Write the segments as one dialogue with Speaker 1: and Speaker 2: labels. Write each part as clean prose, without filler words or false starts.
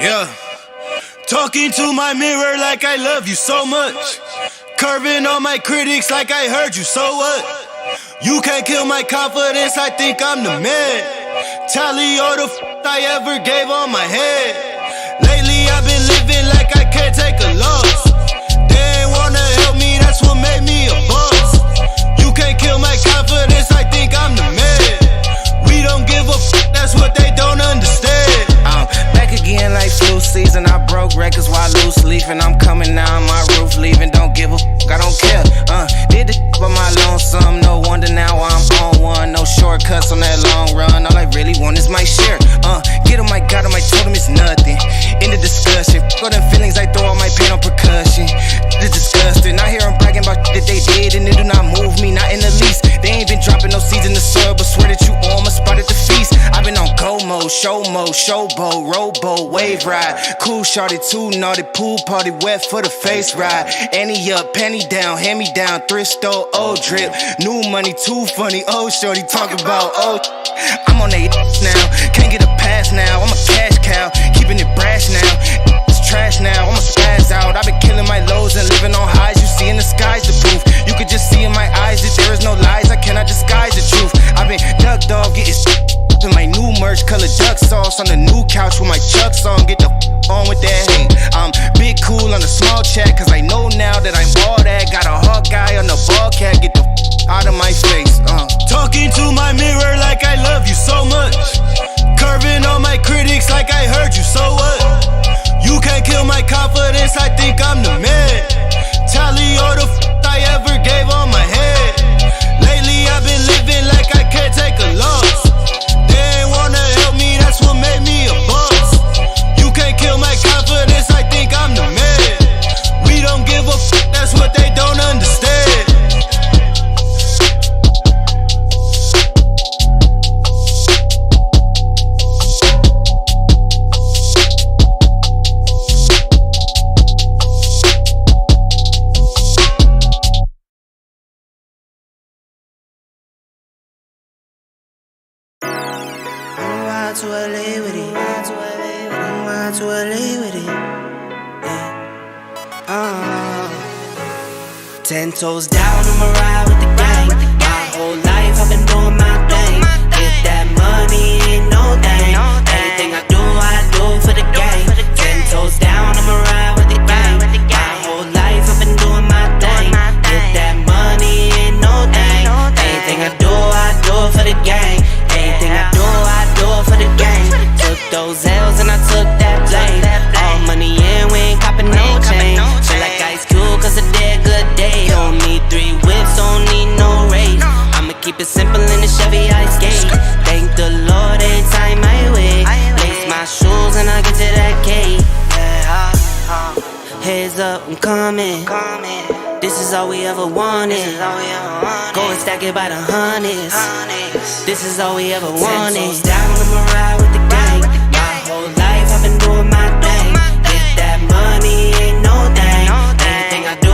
Speaker 1: Yeah. Talking to my mirror like I love you so much. Curving on my critics like I heard you, so what? You can't kill my confidence, I think I'm the man. Tally all the I ever gave on my head. Lately I've been living like I can't take a loss. They ain't wanna help me, that's what made me a boss. You can't kill my confidence, I think I'm the man. We don't give a that's what they don't understand.
Speaker 2: I'm back again like flu season. I broke records while loose leafing. I'm coming down my roof leaving. Don't give a I don't care. Did the by my lonesome. No wonder now I'm on one. No shortcuts on that long run. All I really want is my share. Get him, I got him, I told him it's nothing. In the discussion, all them feelings, I throw all my pain on percussion. It's disgusting. I hear them bragging about that they did, and it do not move me, not in the least. They ain't been dropping no seeds in the soil, but swear that you on my spot at the feast. I've been on go mode, showboat, rowboat, wave ride. Cool shorty, too naughty, pool party, wet for the face ride. Annie up, penny down, hand me down, thrift store, old drip. New money, too funny, old shorty, talk about old. I'm on they now, can't get a pass now. I'm a cash cow, keeping it brash now. It's trash now, I'ma spaz out. I've been killing my lows and living on highs. You see in the sky's the proof. You could just see in my eyes that there is no lies. I cannot disguise the truth. I've been duck dog, getting in my new merch, color duck sauce on the new couch with my Chucks on. Get the on with that hate. I'm big cool on the small chat, cause I know now that I'm all that. Got a hawk guy on the ball cat, get the out of my face.
Speaker 1: Talking to my mirror like I love you so much. Curving on my critics like I heard you, so what? You can't kill my confidence, I think I'm the man. Tally all the I ever gave on my head. Lately I've been living like I can't take a loss. They ain't wanna help me, that's what made me a boss. You can't kill my confidence, I think I'm the man. We don't give a that's what they don't understand.
Speaker 2: To LA with it, to LA with it, yeah. 10 toes down, I'ma ride with the gang. My whole life I've been doing my thing. Get that money, ain't no thing. Anything I do for the gang. 10 toes down, I'ma ride with the gang. My whole life I've been doing my thing. Get that money, ain't no thing. Anything I do for the gang. Anything I do for the gang. Took those L's and I took that blame. All money in, we ain't copping no chain. Feel like Ice Cube cause a dead good day. Don't need 3 whips, don't need no race. I'ma keep it simple in the Chevy Ice Skate. Thank the Lord every time I wait. Lace my shoes and I get to that cake. Heads up, I'm coming. This is all we ever wanted. Go and stack it by the hundreds. This is all we ever wanted. 10 toes down, I'ma ride with the gang. My whole life I've been doing my thing. Get that money, ain't no thing. Anything I do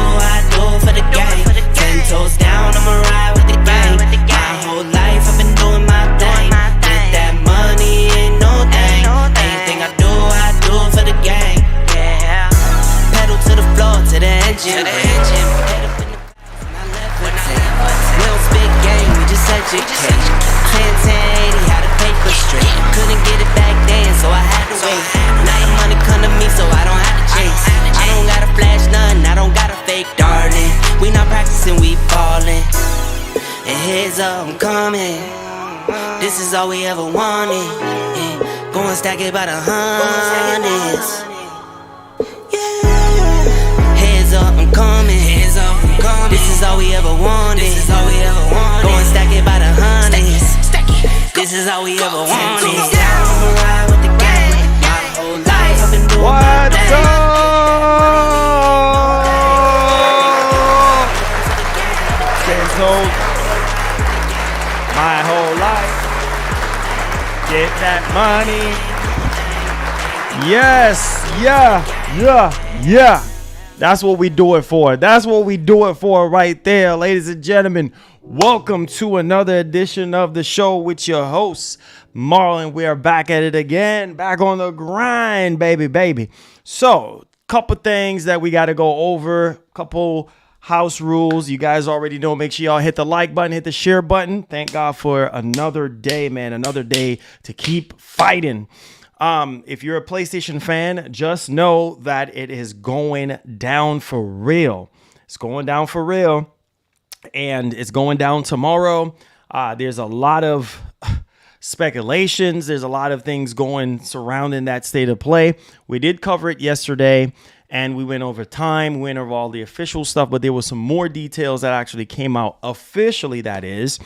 Speaker 2: for the gang. 10 toes down, I'ma ride with the gang. My whole life I've been doing my thing. Get that money, ain't no thing. Anything I do for the gang. Yeah. Pedal to the floor, to the engine. We don't spit game, we just educate. 1080, how to paper straight. Couldn't get it back then, so I had to wait. Now the money come to me, so I don't have to chase. I don't gotta flash none, I don't gotta fake, darling. We not practicing, we ballin'. And heads up, I'm coming. This is all we ever wanted. Yeah. Go and stack it by the hundreds. Heads up, I'm coming. This is all we ever wanted. Go and stack it by the hundreds. This is all we ever wanted. I'ma ride with the gang. My whole life I've been doing my thing.
Speaker 3: My whole life. Get that money. Yes, yeah. That's what we do it for. That's what we do it for right there, ladies and gentlemen. Welcome to another edition of the show with your host, Marlon. We are back at it again, back on the grind, baby. So, couple things that we got to go over, couple house rules. You guys already know, make sure y'all hit the like button, hit the share button. Thank God for another day, man, another day to keep fighting. If you're a PlayStation fan, just know that it is going down for real. It's going down for real, and it's going down tomorrow. There's a lot of speculations. There's a lot of things going surrounding that state of play. We did cover it yesterday, and we went over time. We went over all the official stuff, but there was some more details that actually came out officially, that is,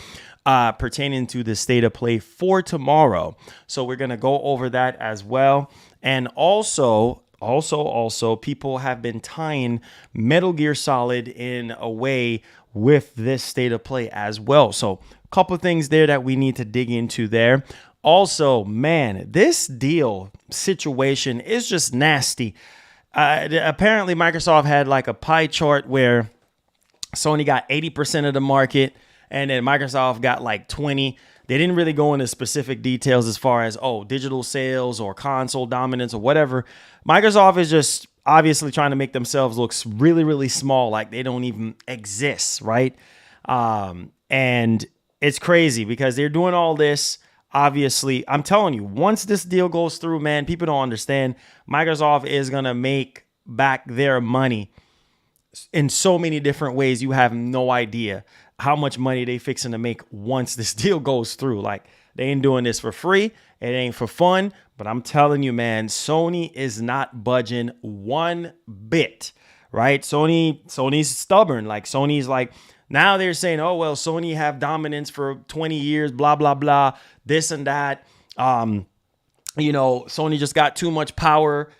Speaker 3: pertaining to the state of play for tomorrow. So we're going to go over that as well. And also, people have been tying Metal Gear Solid in a way with this state of play as well. So a couple of things there that we need to dig into there. Also, man, this deal situation is just nasty. Apparently, Microsoft had like a pie chart where Sony got 80% of the market, and then Microsoft got like 20. They didn't really go into specific details as far as, digital sales or console dominance or whatever. Microsoft is just obviously trying to make themselves look really, really small, like they don't even exist, right? And it's crazy because they're doing all this. Obviously, I'm telling you, once this deal goes through, man, people don't understand. Microsoft is going to make back their money in so many different ways. You have no idea how much money they fixing to make once this deal goes through. Like, They ain't doing this for free. It ain't for fun. But I'm telling you, man, Sony is not budging one bit, right? Sony's stubborn. Like Sony's like, now they're saying, oh, well, Sony have dominance for 20 years, blah, blah, blah, this and that. Sony just got too much power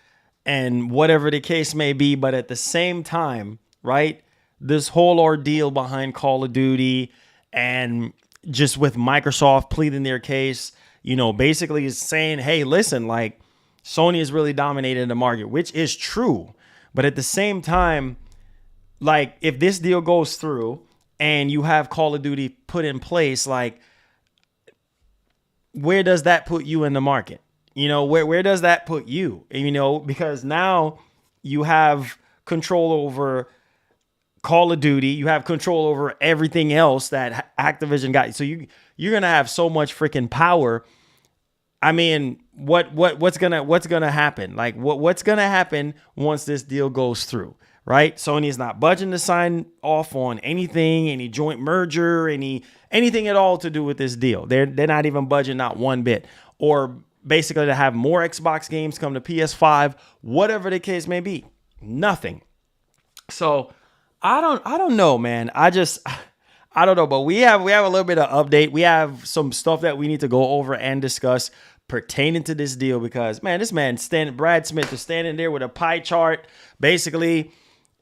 Speaker 3: and whatever the case may be. But at the same time, right, this whole ordeal behind Call of Duty and just with Microsoft pleading their case, basically is saying, hey, listen, like Sony is really dominating the market, which is true. But at the same time, like if this deal goes through and you have Call of Duty put in place, like where does that put you in the market? Where does that put you? Because now you have control over Call of Duty, you have control over everything else that Activision got. So you're gonna have so much freaking power. I mean, what's gonna happen? Like what's gonna happen once this deal goes through? Right? Sony is not budging to sign off on anything, any joint merger, anything at all to do with this deal. They're not even budging not one bit, or basically to have more Xbox games come to PS5, whatever the case may be. Nothing. So I don't know, man. I don't know, but we have a little bit of update. We have some stuff that we need to go over and discuss pertaining to this deal because, man, Brad Smith is standing there with a pie chart. Basically,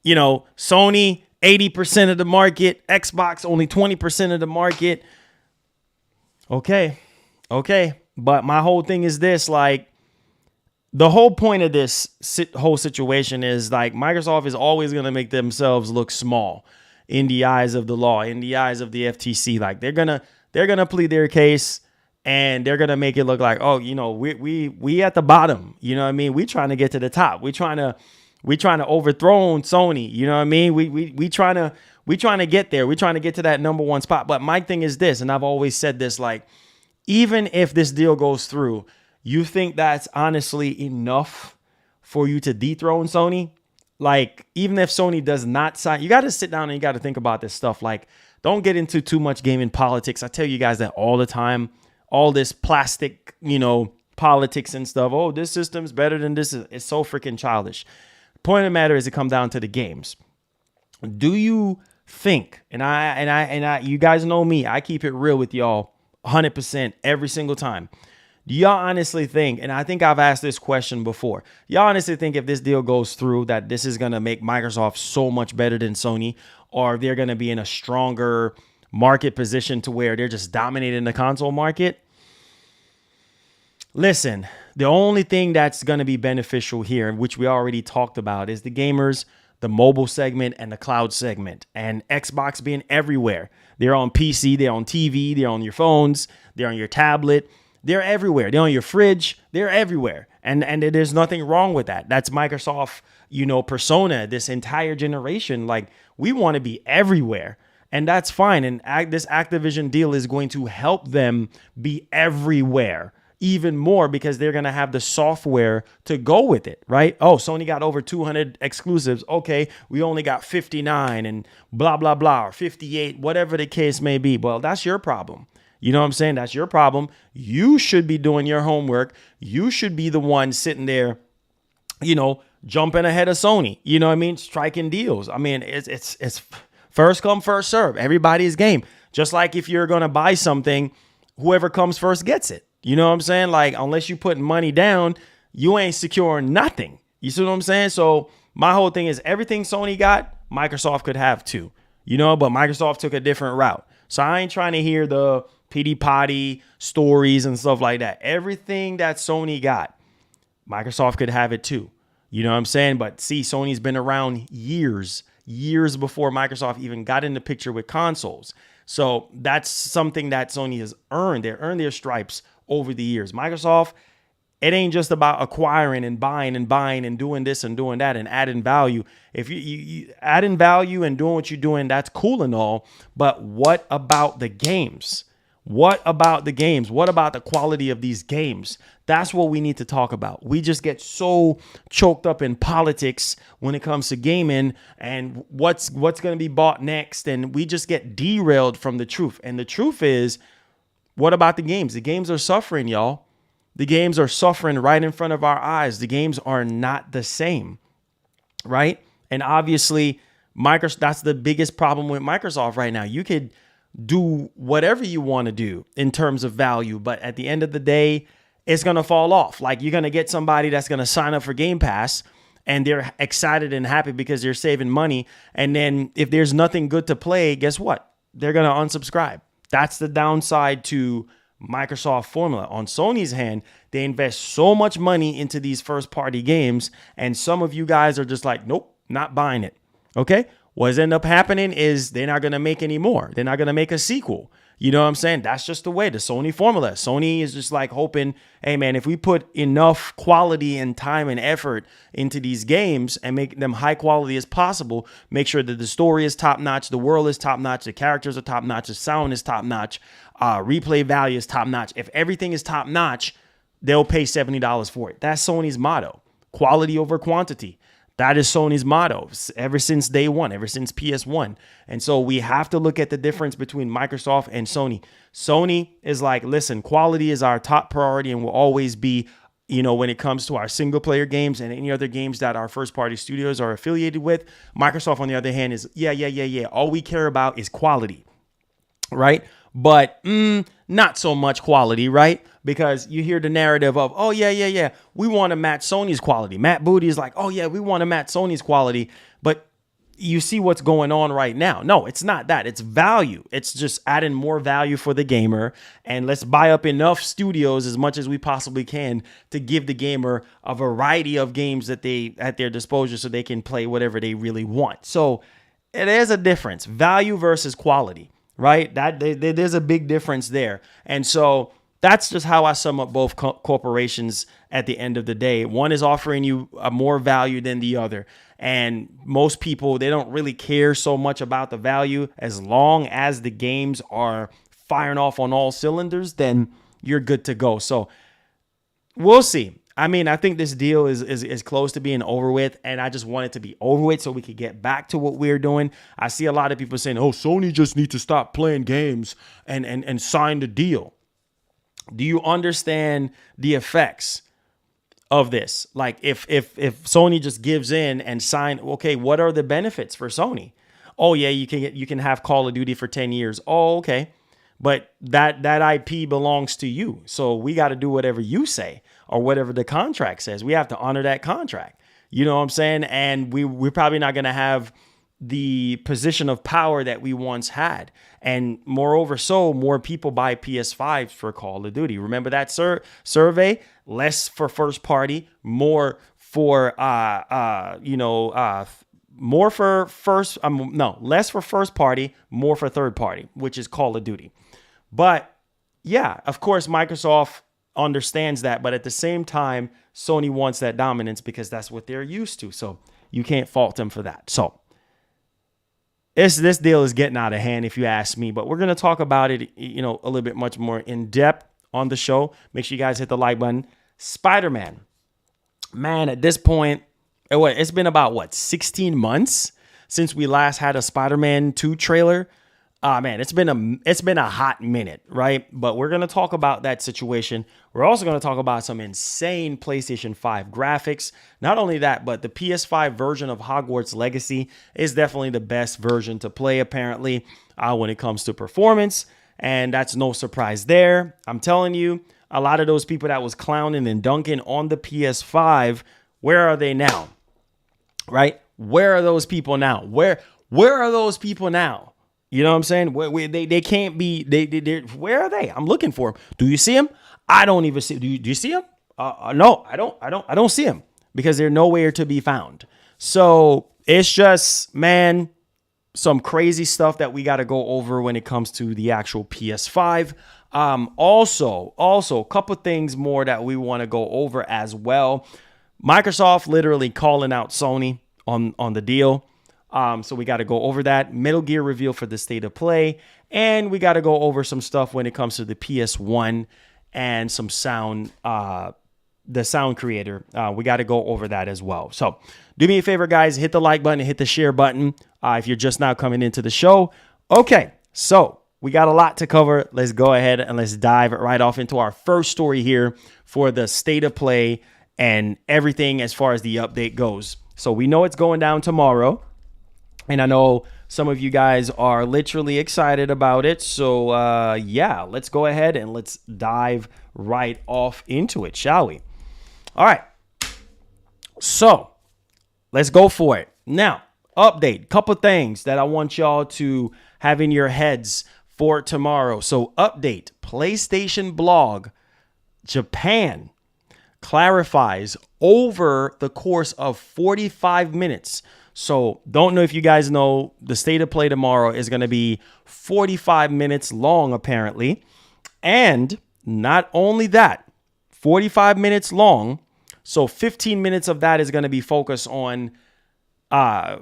Speaker 3: Sony 80% of the market, Xbox only 20% of the market. Okay. But my whole thing is this, like, the whole point of this whole situation is like Microsoft is always going to make themselves look small in the eyes of the law, in the eyes of the FTC. Like they're going to plead their case and they're going to make it look like, oh, we at the bottom. You know what I mean? We trying to get to the top. We trying to overthrow Sony. You know what I mean? We trying to get there. We trying to get to that number one spot. But my thing is this, and I've always said this, like, even if this deal goes through, you think that's honestly enough for you to dethrone Sony? Like, even if Sony does not sign, you got to sit down and you got to think about this stuff. Like, don't get into too much gaming politics. I tell you guys that all the time. All this plastic, politics and stuff. Oh, this system's better than this. It's so freaking childish. Point of the matter is it comes down to the games. Do you think, and I, you guys know me, I keep it real with y'all 100% every single time. Do y'all honestly think, and I think I've asked this question before, y'all honestly think if this deal goes through that this is going to make Microsoft so much better than Sony, or they're going to be in a stronger market position to where they're just dominating the console market? Listen, the only thing that's going to be beneficial here, which we already talked about, is the gamers, the mobile segment, and the cloud segment, and Xbox being everywhere. They're on PC, they're on TV, they're on your phones, they're on your tablet. They're everywhere. They're on your fridge. They're everywhere. And there's nothing wrong with that. That's Microsoft, persona, this entire generation. Like, we want to be everywhere. And that's fine. And this Activision deal is going to help them be everywhere even more because they're going to have the software to go with it, right? Oh, Sony got over 200 exclusives. Okay, we only got 59 and blah, blah, blah, or 58, whatever the case may be. Well, that's your problem. You know what I'm saying? That's your problem. You should be doing your homework. You should be the one sitting there, jumping ahead of Sony. You know what I mean? Striking deals. I mean, it's first come, first serve. Everybody's game. Just like if you're going to buy something, whoever comes first gets it. You know what I'm saying? Like, unless you put money down, you ain't securing nothing. You see what I'm saying? So my whole thing is everything Sony got, Microsoft could have too. But Microsoft took a different route. So I ain't trying to hear the pity potty stories and stuff like that. Everything that Sony got, Microsoft could have it too. You know what I'm saying? But see, Sony's been around years before Microsoft even got in the picture with consoles. So that's something that Sony has earned. They earned their stripes over the years. Microsoft, it ain't just about acquiring and buying and doing this and doing that and adding value. If you adding value and doing what you're doing, that's cool and all. But what about the games? What about the games? What about the quality of these games? That's what we need to talk about. We just get so choked up in politics when it comes to gaming and what's going to be bought next. And we just get derailed from the truth. And the truth is, What about the games? The games are suffering, y'all. The games are suffering right in front of our eyes. The games are not the same, right? And obviously, Microsoft, that's the biggest problem with Microsoft right now. You could do whatever you want to do in terms of value, but at the end of the day, it's going to fall off. Like, you're going to get somebody that's going to sign up for Game Pass and they're excited and happy because they're saving money. And then if there's nothing good to play, guess what? They're going to unsubscribe. That's the downside to Microsoft formula. On Sony's hand, they invest so much money into these first party games. And some of you guys are just like, nope, not buying it. Okay. What's end up happening is they're not going to make any more. They're not going to make a sequel. You know what I'm saying? That's just the way, the Sony formula. Sony is just like hoping, hey man, if we put enough quality and time and effort into these games and make them high quality as possible, make sure that the story is top notch, the world is top notch, the characters are top notch, the sound is top notch, replay value is top notch. If everything is top notch, they'll pay $70 for it. That's Sony's motto. Quality over quantity. That is Sony's motto ever since day one, ever since PS1. And so we have to look at the difference between Microsoft and Sony. Sony is like, listen, quality is our top priority and will always be, you know, when it comes to our single player games and any other games that our first party studios are affiliated with. Microsoft, on the other hand, is yeah. All we care about is quality, right? But not so much quality, right? Because you hear the narrative of, oh, yeah, we want to match Sony's quality. Matt Booty is like, oh, yeah, we want to match Sony's quality. But you see what's going on right now. No, it's not that. It's value. It's just adding more value for the gamer. And let's buy up enough studios as much as we possibly can to give the gamer a variety of games that they at their disposal so they can play whatever they really want. So there's a difference. Value versus quality, right? There's a big difference there. And so that's just how I sum up both corporations at the end of the day. One is offering you more value than the other. And most people, they don't really care so much about the value. As long as the games are firing off on all cylinders, then you're good to go. So we'll see. I mean, I think this deal is close to being over with, and I just want it to be over with so we could get back to what we're doing. I see a lot of people saying, oh, Sony just needs to stop playing games and sign the deal. Do you understand the effects of this? Like, if Sony just gives in and sign, okay, what are the benefits for Sony? Oh yeah, you can have Call of Duty for 10 years. Oh, okay. But that IP belongs to you. So we got to do whatever you say or whatever the contract says. We have to honor that contract. You know what I'm saying? And we're probably not going to have the position of power that we once had. And moreover, so more people buy PS5s for Call of Duty. Remember that survey? Less for first party, more for less for first party, more for third party, which is Call of Duty. But yeah, of course, Microsoft understands that, but at the same time, Sony wants that dominance because that's what they're used to. So you can't fault them for that. So this deal is getting out of hand, if you ask me, but we're going to talk about it, a little bit much more in depth on the show. Make sure you guys hit the like button. Spider-Man, man, at this point, it's been about 16 months since we last had a Spider-Man 2 trailer. Man, it's been a hot minute, right? But we're going to talk about that situation. We're also going to talk about some insane PlayStation 5 graphics. Not only that, but the PS5 version of Hogwarts Legacy is definitely the best version to play, apparently, when it comes to performance. And that's no surprise there. I'm telling you, a lot of those people that was clowning and dunking on the PS5, where are they now? Right? Where are those people now? Where are those people now? You know what I'm saying? They can't be. Where are they? I'm looking for them. Do you see them? I don't even see. Do you see them? No, I don't see them because they're nowhere to be found. So it's just, man, some crazy stuff that we got to go over when it comes to the actual PS5. Also, a couple things more that we want to go over as well. Microsoft literally calling out Sony on the deal. So we got to go over that. Metal Gear reveal for the state of play. And we got to go over some stuff when it comes to the PS1 and some sound, the sound creator. We got to go over that as well. So do me a favor, guys. Hit the like button and hit the share button if you're just now coming into the show. Okay, so we got a lot to cover. Let's go ahead and let's dive right off into our first story here for the state of play and everything as far as the update goes. So we know it's going down tomorrow, and I know some of you guys are literally excited about it. So yeah, let's go ahead and let's dive right off into it, shall we? All right. So let's go for it. Now, update, couple things that I want y'all to have in your heads for tomorrow. So update, PlayStation blog, Japan clarifies over the course of 45 minutes. So don't know if you guys know, the state of play tomorrow is going to be 45 minutes long, apparently. And not only that, 45 minutes long. So 15 minutes of that is going to be focused on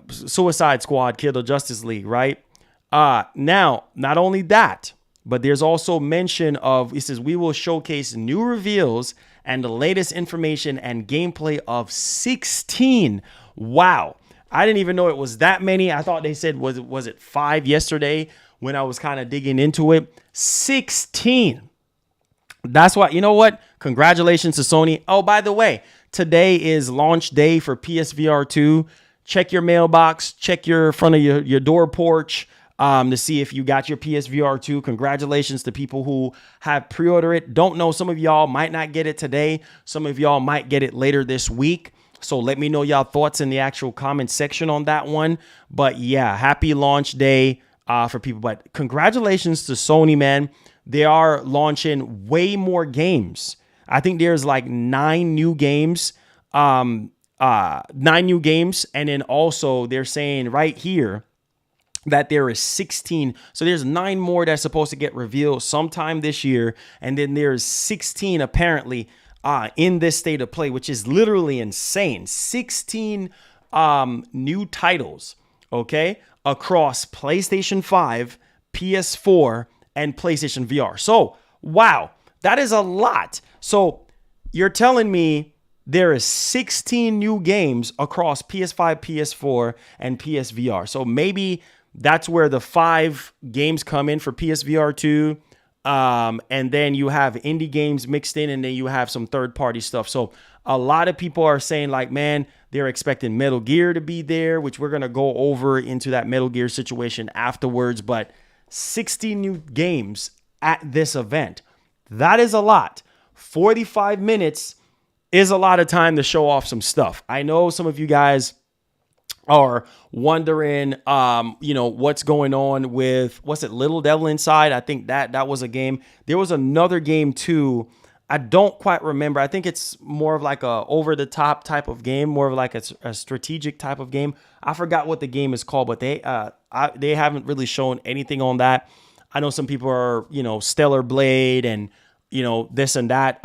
Speaker 3: Suicide Squad, Kill the Justice League, right? Now, not only that, but there's also mention of, it says, we will showcase new reveals and the latest information and gameplay of 16. Wow. I didn't even know it was that many. I thought they said, was it 5 yesterday when I was kind of digging into it? 16. That's why, you know what? Congratulations to Sony. Oh, by the way, today is launch day for PSVR 2. Check your mailbox, check your front of your door porch to see if you got your PSVR 2. Congratulations to people who have pre-ordered it. Don't know, some of y'all might not get it today. Some of y'all might get it later this week. So let me know y'all thoughts in the actual comment section on that one. But yeah, happy launch day for people. But congratulations to Sony, man. They are launching way more games. I think there's like 9 new games. 9 new games. And then also they're saying right here that there is 16. So there's 9 more that's supposed to get revealed sometime this year. And then there's 16 apparently in this state of play, which is literally insane. 16 new titles, okay, across PlayStation 5, PS4, and PlayStation VR. So, wow, that is a lot. So you're telling me there is 16 new games across PS5, PS4, and PSVR. So maybe that's where the 5 games come in for PSVR 2. And then you have indie games mixed in, and then you have some third-party stuff. So a lot of people are saying, like, man, they're expecting Metal Gear to be there, which we're going to go over into that Metal Gear situation afterwards. But 60 new games at this event, that is a lot. 45 minutes is a lot of time to show off some stuff. I know some of you guys are wondering, what's going on with, what's it, Little Devil Inside? I think that was a game. There was another game too. I don't quite remember. I think it's more of like a over the top type of game, more of like a strategic type of game. I forgot what the game is called, but they haven't really shown anything on that. I know some people are, Stellar Blade and, this and that.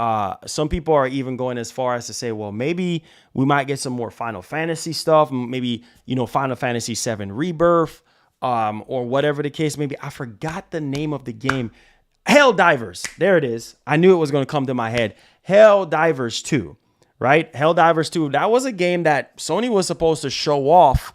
Speaker 3: Some people are even going as far as to say, well, maybe we might get some more Final Fantasy stuff. Maybe, Final Fantasy 7 Rebirth, or whatever the case may be. I forgot the name of the game. Helldivers. There it is. I knew it was going to come to my head. Helldivers 2, right? Helldivers 2. That was a game that Sony was supposed to show off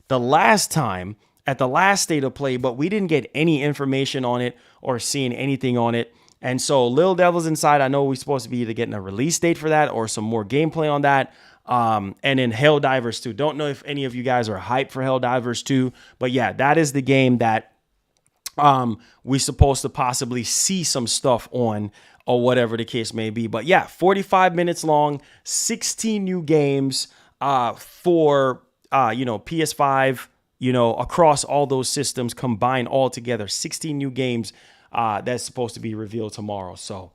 Speaker 3: the last time at the last state of play, but we didn't get any information on it or seeing anything on it. And so Little Devils Inside, I know we're supposed to be either getting a release date for that or some more gameplay on that. And then Helldivers 2. Don't know if any of you guys are hyped for Helldivers 2. But yeah, that is the game that we're supposed to possibly see some stuff on, or whatever the case may be. But yeah, 45 minutes long, 16 new games for, PS5, across all those systems combined all together. 16 new games that's supposed to be revealed tomorrow. So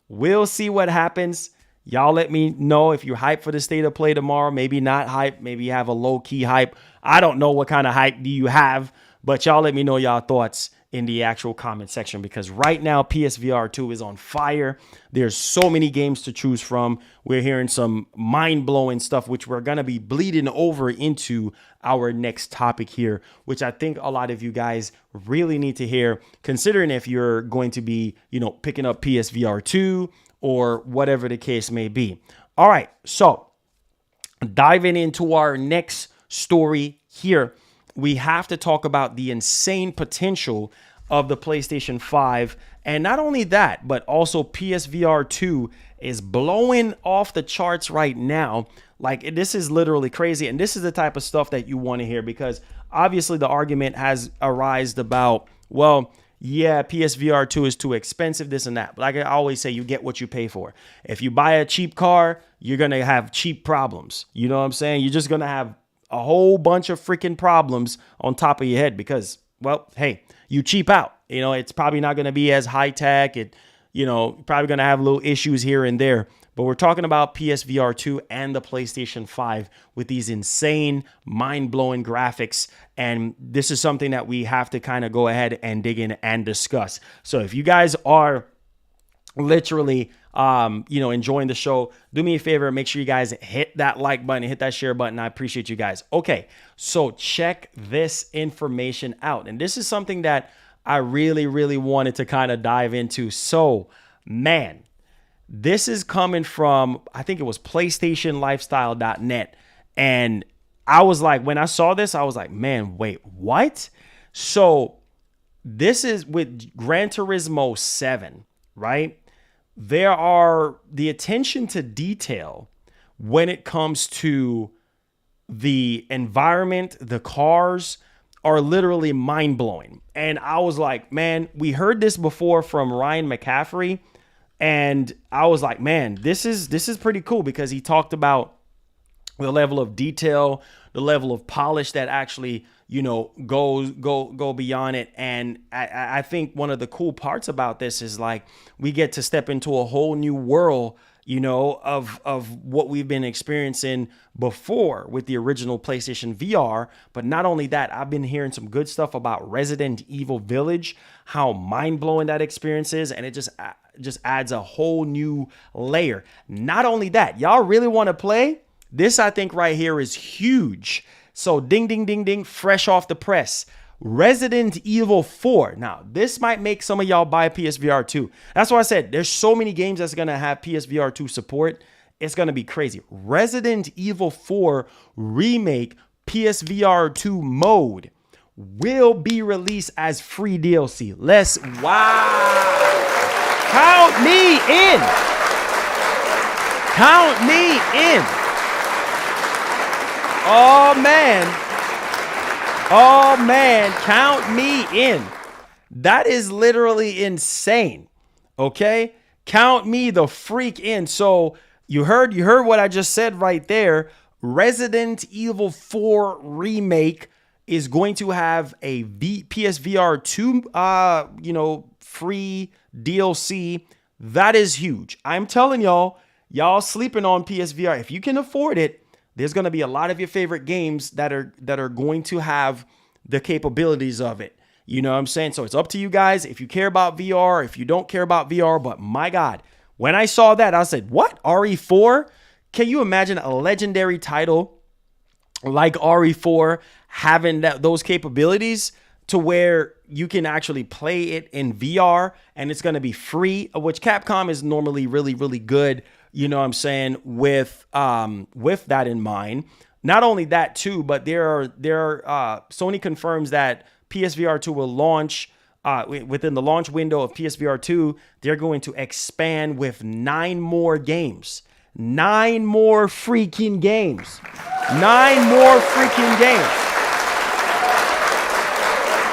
Speaker 3: we'll see what happens. Y'all let me know if you're hyped for the state of play tomorrow. Maybe not hype. Maybe you have a low-key hype. I don't know what kind of hype do you have, but y'all let me know y'all thoughts in the actual comment section, because right now PSVR 2 is on fire. There's so many games to choose from. We're hearing some mind-blowing stuff, which we're going to be bleeding over into our next topic here, which I think a lot of you guys really need to hear, considering if you're going to be, picking up PSVR 2 or whatever the case may be. All right, so diving into our next story here, we have to talk about the insane potential of the PlayStation 5. And not only that, but also PSVR 2 is blowing off the charts right now. Like, this is literally crazy. And this is the type of stuff that you want to hear, because obviously the argument has arisen about, well, yeah, PSVR 2 is too expensive, this and that. But like I always say, you get what you pay for. If you buy a cheap car, you're going to have cheap problems. You know what I'm saying? You're just going to have a whole bunch of freaking problems on top of your head because, well, hey, you cheap out. You know, it's probably not going to be as high tech. Probably going to have little issues here and there. But we're talking about PSVR 2 and the PlayStation 5 with these insane, mind-blowing graphics. And this is something that we have to kind of go ahead and dig in and discuss. So if you guys are literally, enjoying the show, do me a favor, make sure you guys hit that like button, hit that share button. I appreciate you guys. Okay, so check this information out. And this is something that I really, really wanted to kind of dive into. So, man, this is coming from, I think it was PlayStationLifestyle.net. And I was like, when I saw this, I was like, man, wait, what? So this is with Gran Turismo 7, right? There are the attention to detail when it comes to the environment, the cars are literally mind-blowing. And I was like, man, we heard this before from Ryan McCaffrey. And I was like, man, this is pretty cool, because he talked about the level of detail, the level of polish that actually, go beyond it. And I think one of the cool parts about this is like we get to step into a whole new world, of what we've been experiencing before with the original PlayStation VR. But not only that, I've been hearing some good stuff about Resident Evil Village, how mind-blowing that experience is, and it just adds a whole new layer. Not only that, y'all really want to play? This, I think, right here is huge. So ding, ding, ding, ding, fresh off the press. Resident Evil 4. Now, this might make some of y'all buy PSVR 2. That's why I said there's so many games that's going to have PSVR 2 support. It's going to be crazy. Resident Evil 4 Remake PSVR 2 mode will be released as free DLC. Wow. Count me in. Count me in. Oh man, count me in. That is literally insane. Okay? Count me the freak in. So you heard what I just said right there. Resident Evil 4 Remake is going to have a PSVR 2 free DLC. That is huge. I'm telling y'all sleeping on PSVR. If you can afford it, there's going to be a lot of your favorite games that are going to have the capabilities of it. You know what I'm saying? So it's up to you guys if you care about VR, if you don't care about VR. But my God, when I saw that, I said, what? RE4? Can you imagine a legendary title like RE4 having those capabilities to where you can actually play it in VR and it's going to be free, which Capcom is normally really, really good, you know what I'm saying, with that in mind. Not only that too, but Sony confirms that PSVR 2 will launch within the launch window of PSVR 2. They're going to expand with 9 more games. 9 more freaking games. 9 more freaking games.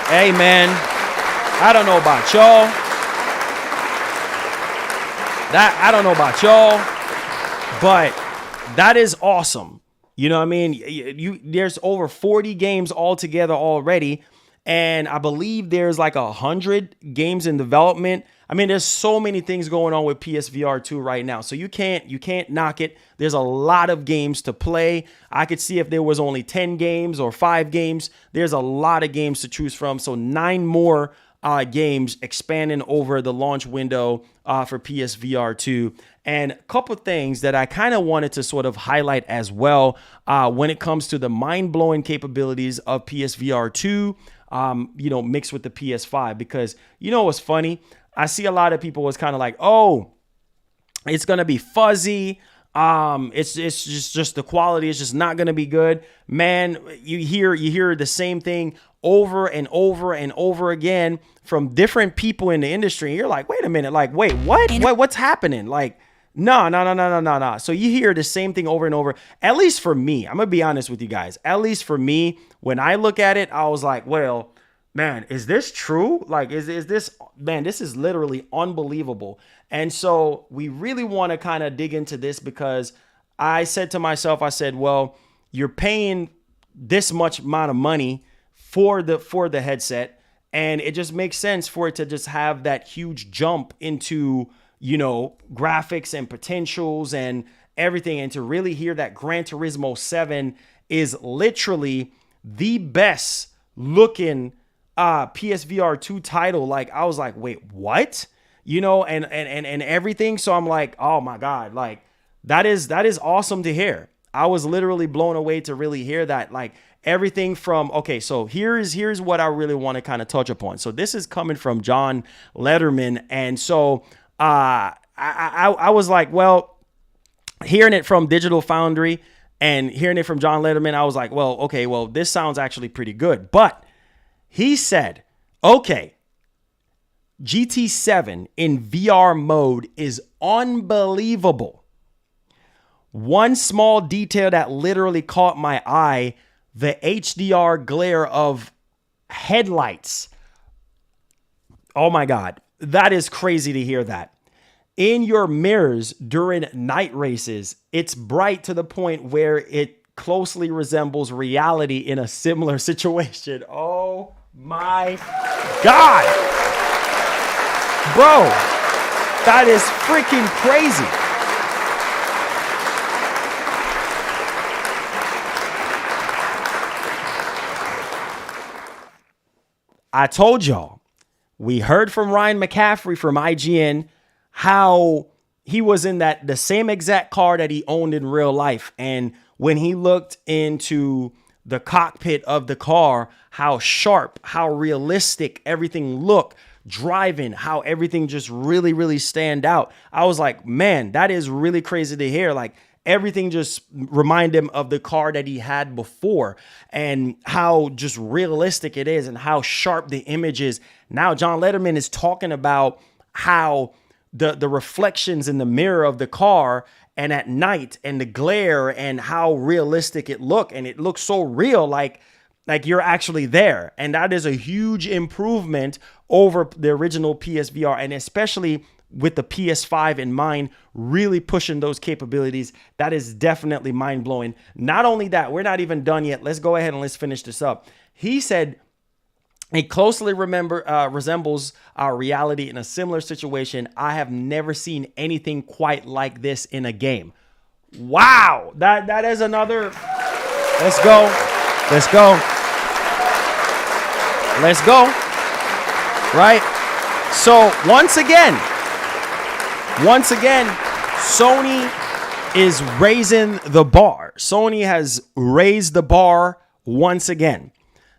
Speaker 3: Hey, man, I don't know about y'all. But that is awesome. You know what I mean? There's over 40 games altogether already. And I believe there's like 100 games in development. I mean, there's so many things going on with PSVR 2 right now. So you can't knock it. There's a lot of games to play. I could see if there was only 10 games or 5 games. There's a lot of games to choose from. So 9 more games expanding over the launch window for PSVR 2. And a couple things that I kind of wanted to sort of highlight as well when it comes to the mind-blowing capabilities of PSVR 2, mixed with the PS5. Because what's funny? I see a lot of people was kind of like, oh, it's going to be fuzzy. It's just the quality is just not going to be good. Man, you hear the same thing over and over and over again from different people in the industry. And you're like, wait a minute, like, wait, what? What's happening? Like, no. So you hear the same thing over and over. At least for me, I'm gonna be honest with you guys. At least for me, when I look at it, I was like, well, man, is this true? Like, is this, man, this is literally unbelievable. And so we really want to kind of dig into this because I said to myself, I said, well, you're paying this much amount of money for the headset, and it just makes sense for it to just have that huge jump into, you know, graphics and potentials and everything, and to really hear that Gran Turismo 7 is literally the best looking PSVR 2 title. Like, I was like, wait, what? You know, and everything. So I'm like, oh my God, like that is awesome to hear. I was literally blown away to really hear that. Like, everything from, okay, so here's what I really want to kind of touch upon. So this is coming from John Letterman. And so I was like, well, hearing it from Digital Foundry and hearing it from John Letterman, I was like, well, okay, well, this sounds actually pretty good. But he said, okay, GT7 in VR mode is unbelievable. One small detail that literally caught my eye, the HDR glare of headlights. Oh my God, that is crazy to hear that. In your mirrors during night races, it's bright to the point where it closely resembles reality in a similar situation. Oh my God. Bro, that is freaking crazy. I told y'all, we heard from Ryan McCaffrey from IGN how he was in the same exact car that he owned in real life. And when he looked into the cockpit of the car, how sharp, how realistic everything looked, driving, how everything just really, really stand out. I was like, man, that is really crazy to hear. Like, everything just remind him of the car that he had before and how just realistic it is and how sharp the image is. Now, John Letterman is talking about how the reflections in the mirror of the car and at night and the glare and how realistic it looked. And it looks so real, like you're actually there. And that is a huge improvement over the original PSVR, and especially with the PS5 in mind, really pushing those capabilities. That is definitely mind-blowing. Not only that, we're not even done yet. Let's go ahead and let's finish this up. He said it closely resembles our reality in a similar situation. I have never seen anything quite like this in a game. Wow, that is another. Let's go. Right? So once again, Sony is raising the bar. Sony has raised the bar once again.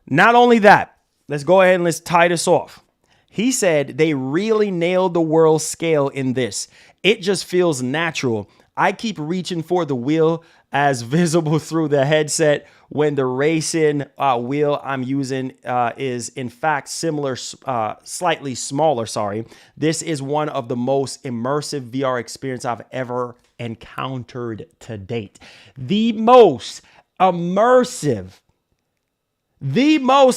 Speaker 3: Not only that, let's go ahead and let's tie this off. He said they really nailed the world scale in this. It just feels natural. I keep reaching for the wheel as visible through the headset when the racing wheel I'm using is in fact similar, slightly smaller, sorry. This is one of the most immersive VR experience I've ever encountered to date. The most immersive VR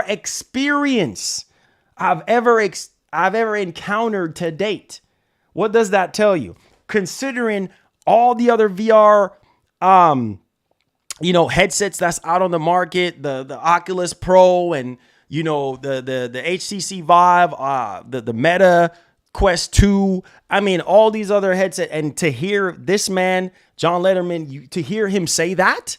Speaker 3: experience I've ever encountered to date. What does that tell you? Considering all the other VR, headsets that's out on the market, the Oculus Pro and, the HTC Vive, the Meta Quest 2. I mean, all these other headsets. And to hear this man, John Letterman, to hear him say that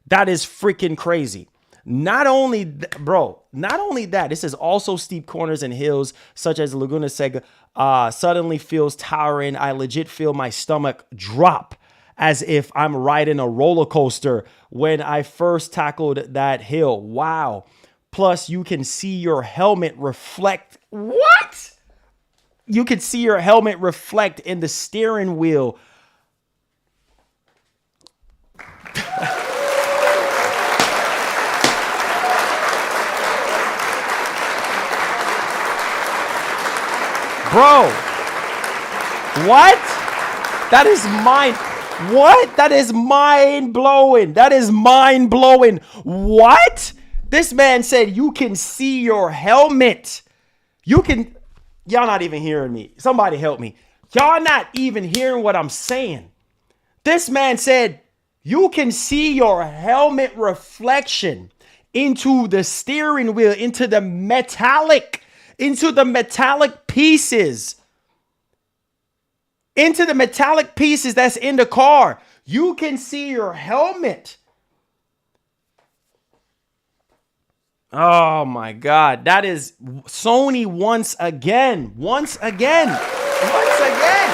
Speaker 3: is freaking crazy. Not only that, this is also steep corners and hills such as Laguna Seca suddenly feels towering. I legit feel my stomach drop as if I'm riding a roller coaster when I first tackled that hill. Wow. Plus, you can see your helmet reflect. What? You can see your helmet reflect in the steering wheel. Bro, what? That is what? That is mind blowing. That is mind blowing. What? This man said you can see your helmet. You can. Y'all not even hearing me. Somebody help me. Y'all not even hearing what I'm saying. This man said you can see your helmet reflection into the steering wheel, into the metallic pieces. Into the metallic pieces that's in the car. You can see your helmet. Oh my God. That is Sony once again. Once again. Once again.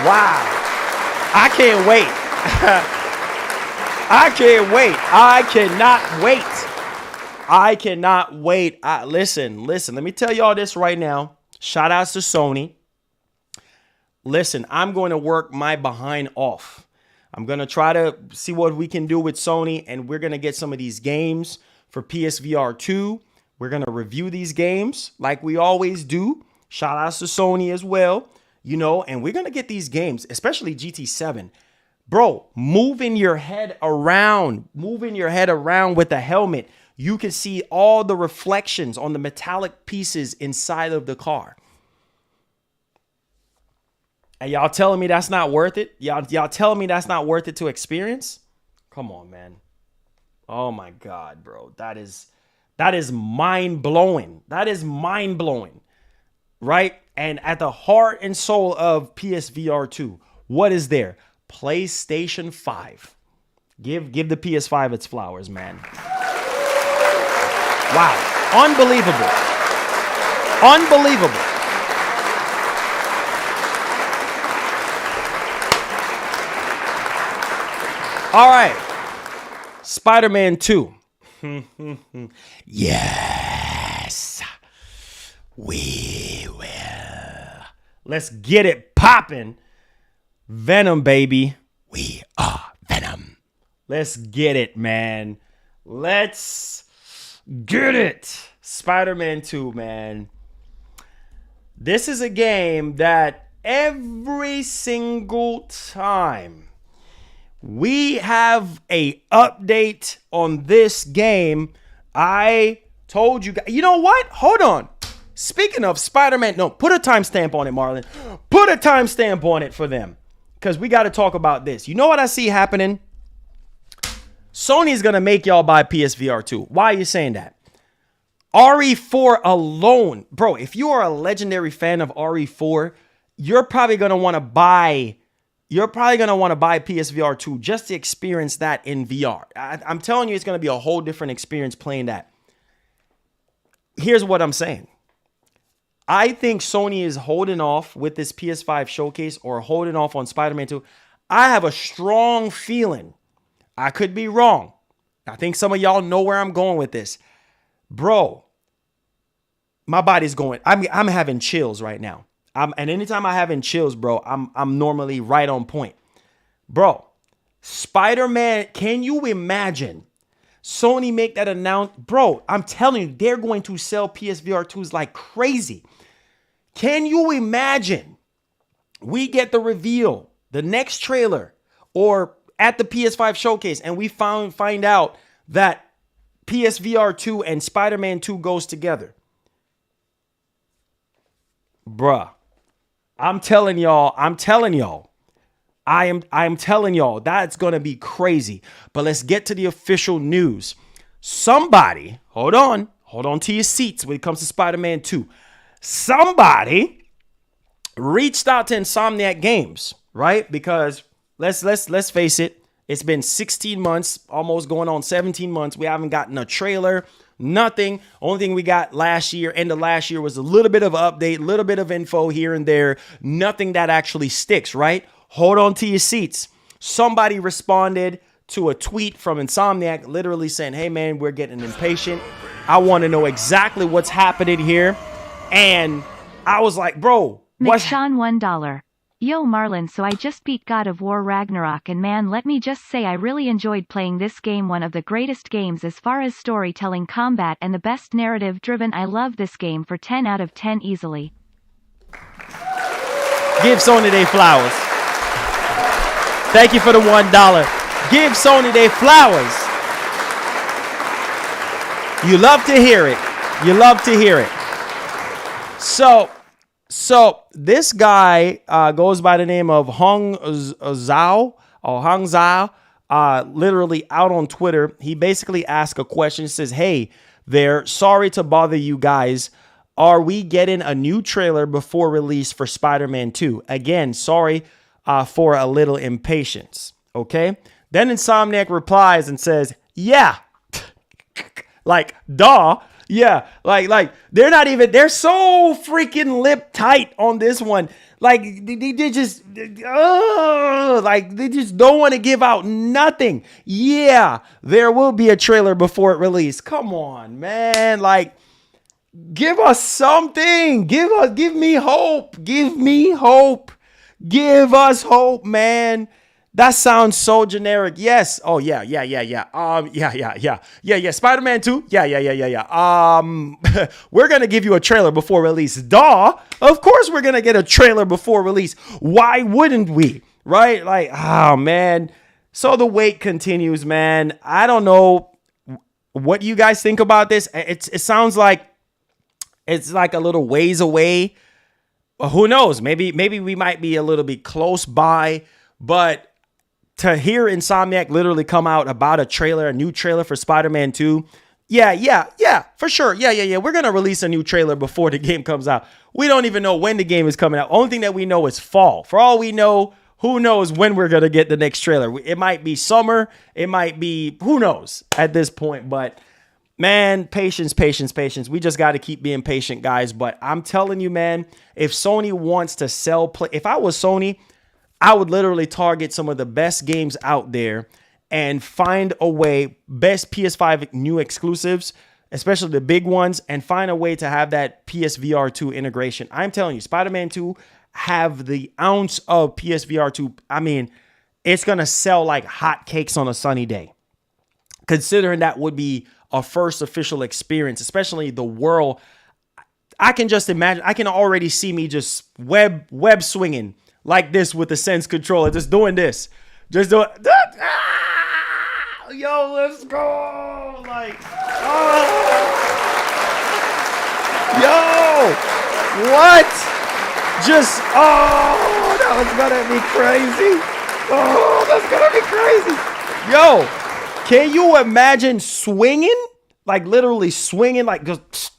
Speaker 3: Wow. I can't wait. I can't wait. I cannot wait. I cannot wait. Listen. Let me tell y'all this right now. Shout outs to Sony. Listen, I'm going to work my behind off. I'm going to try to see what we can do with Sony, and we're going to get some of these games for PSVR 2. We're going to review these games like we always do. Shout outs to Sony as well, and we're going to get these games, especially GT7. Bro, moving your head around with the helmet. You can see all the reflections on the metallic pieces inside of the car. And y'all telling me that's not worth it? Y'all telling me that's not worth it to experience? Come on, man. Oh my God, bro. That is mind-blowing. That is mind-blowing. Right? And at the heart and soul of PSVR 2, what is there? PlayStation 5. Give the PS5 its flowers, man. Wow. Unbelievable. Unbelievable. All right. Spider-Man 2. Yes. We will. Let's get it popping. Venom, baby. We are Venom. Let's get it, man. Let's get it. Spider-Man 2, man. This is a game that every single time we have a update on this game, I told you guys. You know what? Hold on. Speaking of Spider-Man, no, put a timestamp on it, Marlon. Put a timestamp on it for them, because we got to talk about this. You know what I see happening? Sony's going to make y'all buy PSVR 2. Why are you saying that? RE4 alone. Bro, if you are a legendary fan of RE4, you're probably going to want to buy PSVR 2 just to experience that in VR. I'm telling you, it's going to be a whole different experience playing that. Here's what I'm saying. I think Sony is holding off with this PS5 showcase, or holding off on Spider-Man 2. I have a strong feeling. I could be wrong. I think some of y'all know where I'm going with this. Bro, my body's going. I'm having chills right now. And anytime I'm having chills, bro, I'm normally right on point. Bro, Spider-Man, can you imagine Sony make that announcement? Bro, I'm telling you, they're going to sell PSVR 2s like crazy. Can you imagine we get the reveal, the next trailer, or at the PS5 showcase, and we find out that PSVR 2 and Spider-Man 2 goes together? Bruh, I'm telling y'all, I am telling y'all, that's going to be crazy. But let's get to the official news. Somebody, hold on to your seats when it comes to Spider-Man 2. Somebody reached out to Insomniac Games, right? Because let's face it, it's been 16 months, almost going on 17 months. We haven't gotten a trailer, nothing. Only thing we got last year, end of last year, was a little bit of an update, a little bit of info here and there. Nothing that actually sticks, right? Hold on to your seats. Somebody responded to a tweet from Insomniac, literally saying, hey man, we're getting impatient. I want to know exactly what's happening here. And I was like, bro, what's
Speaker 4: McShawn $1. Yo Marlon, so I just beat God of War Ragnarok and man, let me just say I really enjoyed playing this game, one of the greatest games as far as storytelling, combat and the best narrative driven. I love this game for 10 out of 10 easily.
Speaker 3: Give Sony their flowers. Thank you for the $1. Give Sony their flowers. You love to hear it. You love to hear it. So this guy goes by the name of Hong Zhao, literally out on Twitter. He basically asked a question. He says, hey there, sorry to bother you guys. Are we getting a new trailer before release for Spider-Man 2? Again, sorry for a little impatience. Okay. Then Insomniac replies and says, yeah. Like, duh. Yeah, like they're not even, they're so freaking lip tight on this one. Like they just, like they just don't want to give out nothing. Yeah, there will be a trailer before it release. Come on, man. Like, give us something. Give me hope. Give me hope. Give us hope, man. That sounds so generic. Yes. Oh, yeah. Spider-Man 2. Yeah. We're going to give you a trailer before release. Duh. Of course we're going to get a trailer before release. Why wouldn't we? Right? Like, oh, man. So the wait continues, man. I don't know what you guys think about this. It sounds like it's like a little ways away. Who knows? Maybe we might be a little bit close by, but to hear Insomniac literally come out about a new trailer for Spider-Man 2. Yeah, for sure. Yeah. We're going to release a new trailer before the game comes out. We don't even know when the game is coming out. Only thing that we know is fall. For all we know, who knows when we're going to get the next trailer. It might be summer. It might be, who knows at this point. But man, patience. We just got to keep being patient, guys. But I'm telling you, man, if Sony wants to sell if I was Sony, I would literally target some of the best games out there and find a way, best PS5 new exclusives, especially the big ones, and find a way to have that PSVR 2 integration. I'm telling you, Spider-Man 2 have the ounce of PSVR 2. I mean, it's going to sell like hotcakes on a sunny day. Considering that would be a first official experience, especially the world. I can just imagine, I can already see me just web swinging like this with the Sense controller, just doing this. Just doing, yo, let's go. Like, yo, what? Just, that was gonna be crazy. Oh, that's gonna be crazy. Yo, can you imagine swinging? Like literally swinging, like just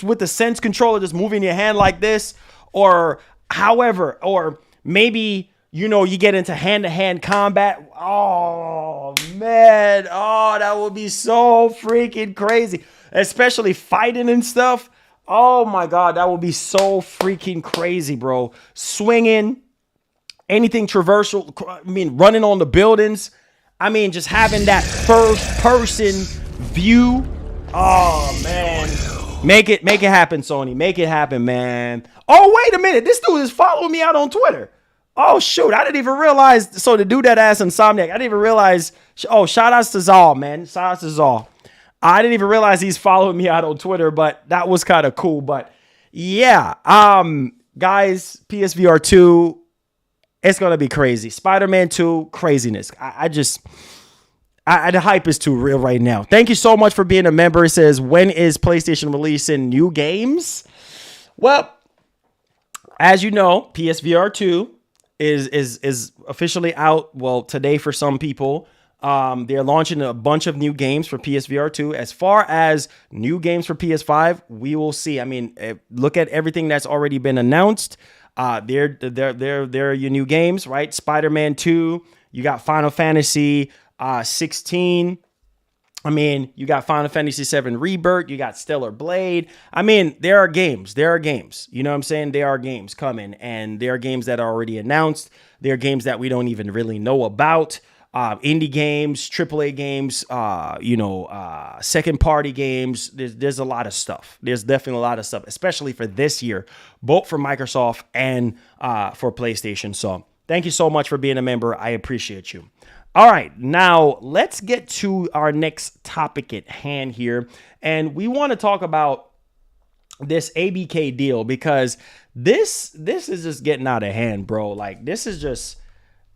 Speaker 3: with the Sense controller, just moving your hand like this, or however, or maybe, you know, you get into hand-to-hand combat. Oh, man. Oh, that would be so freaking crazy. Especially fighting and stuff. Oh, my God. That would be so freaking crazy, bro. Swinging. Anything traversal. I mean, running on the buildings. I mean, just having that first-person view. Oh, man. Make it happen, Sony. Make it happen, man. Oh, wait a minute. This dude is following me out on Twitter. Oh, shoot. I didn't even realize. So the dude that asked Insomniac, I didn't even realize. Oh, shout outs to Zal, man. Shout outs to Zal. I didn't even realize he's following me out on Twitter, but that was kind of cool. But yeah, guys, PSVR 2, it's going to be crazy. Spider-Man 2, craziness. The hype is too real right now. Thank you so much for being a member. It says, when is PlayStation releasing new games? Well, as you know, PSVR 2 is officially out. Well, today for some people. They're launching a bunch of new games for PSVR 2. As far as new games for PS5, we will see. I mean, look at everything that's already been announced. They're your new games, right? Spider-Man 2. You got Final Fantasy 16. I mean, you got Final Fantasy 7 Rebirth. You got Stellar Blade. I mean, there are games. You know what I'm saying? There are games coming, and there are games that are already announced. There are games that we don't even really know about. indie games, AAA games, second party games. There's a lot of stuff. There's definitely a lot of stuff, especially for this year, both for Microsoft and for PlayStation. So thank you so much for being a member. I appreciate you. All right, now let's get to our next topic at hand here. And we want to talk about this ABK deal, because this is just getting out of hand, bro. Like, this is just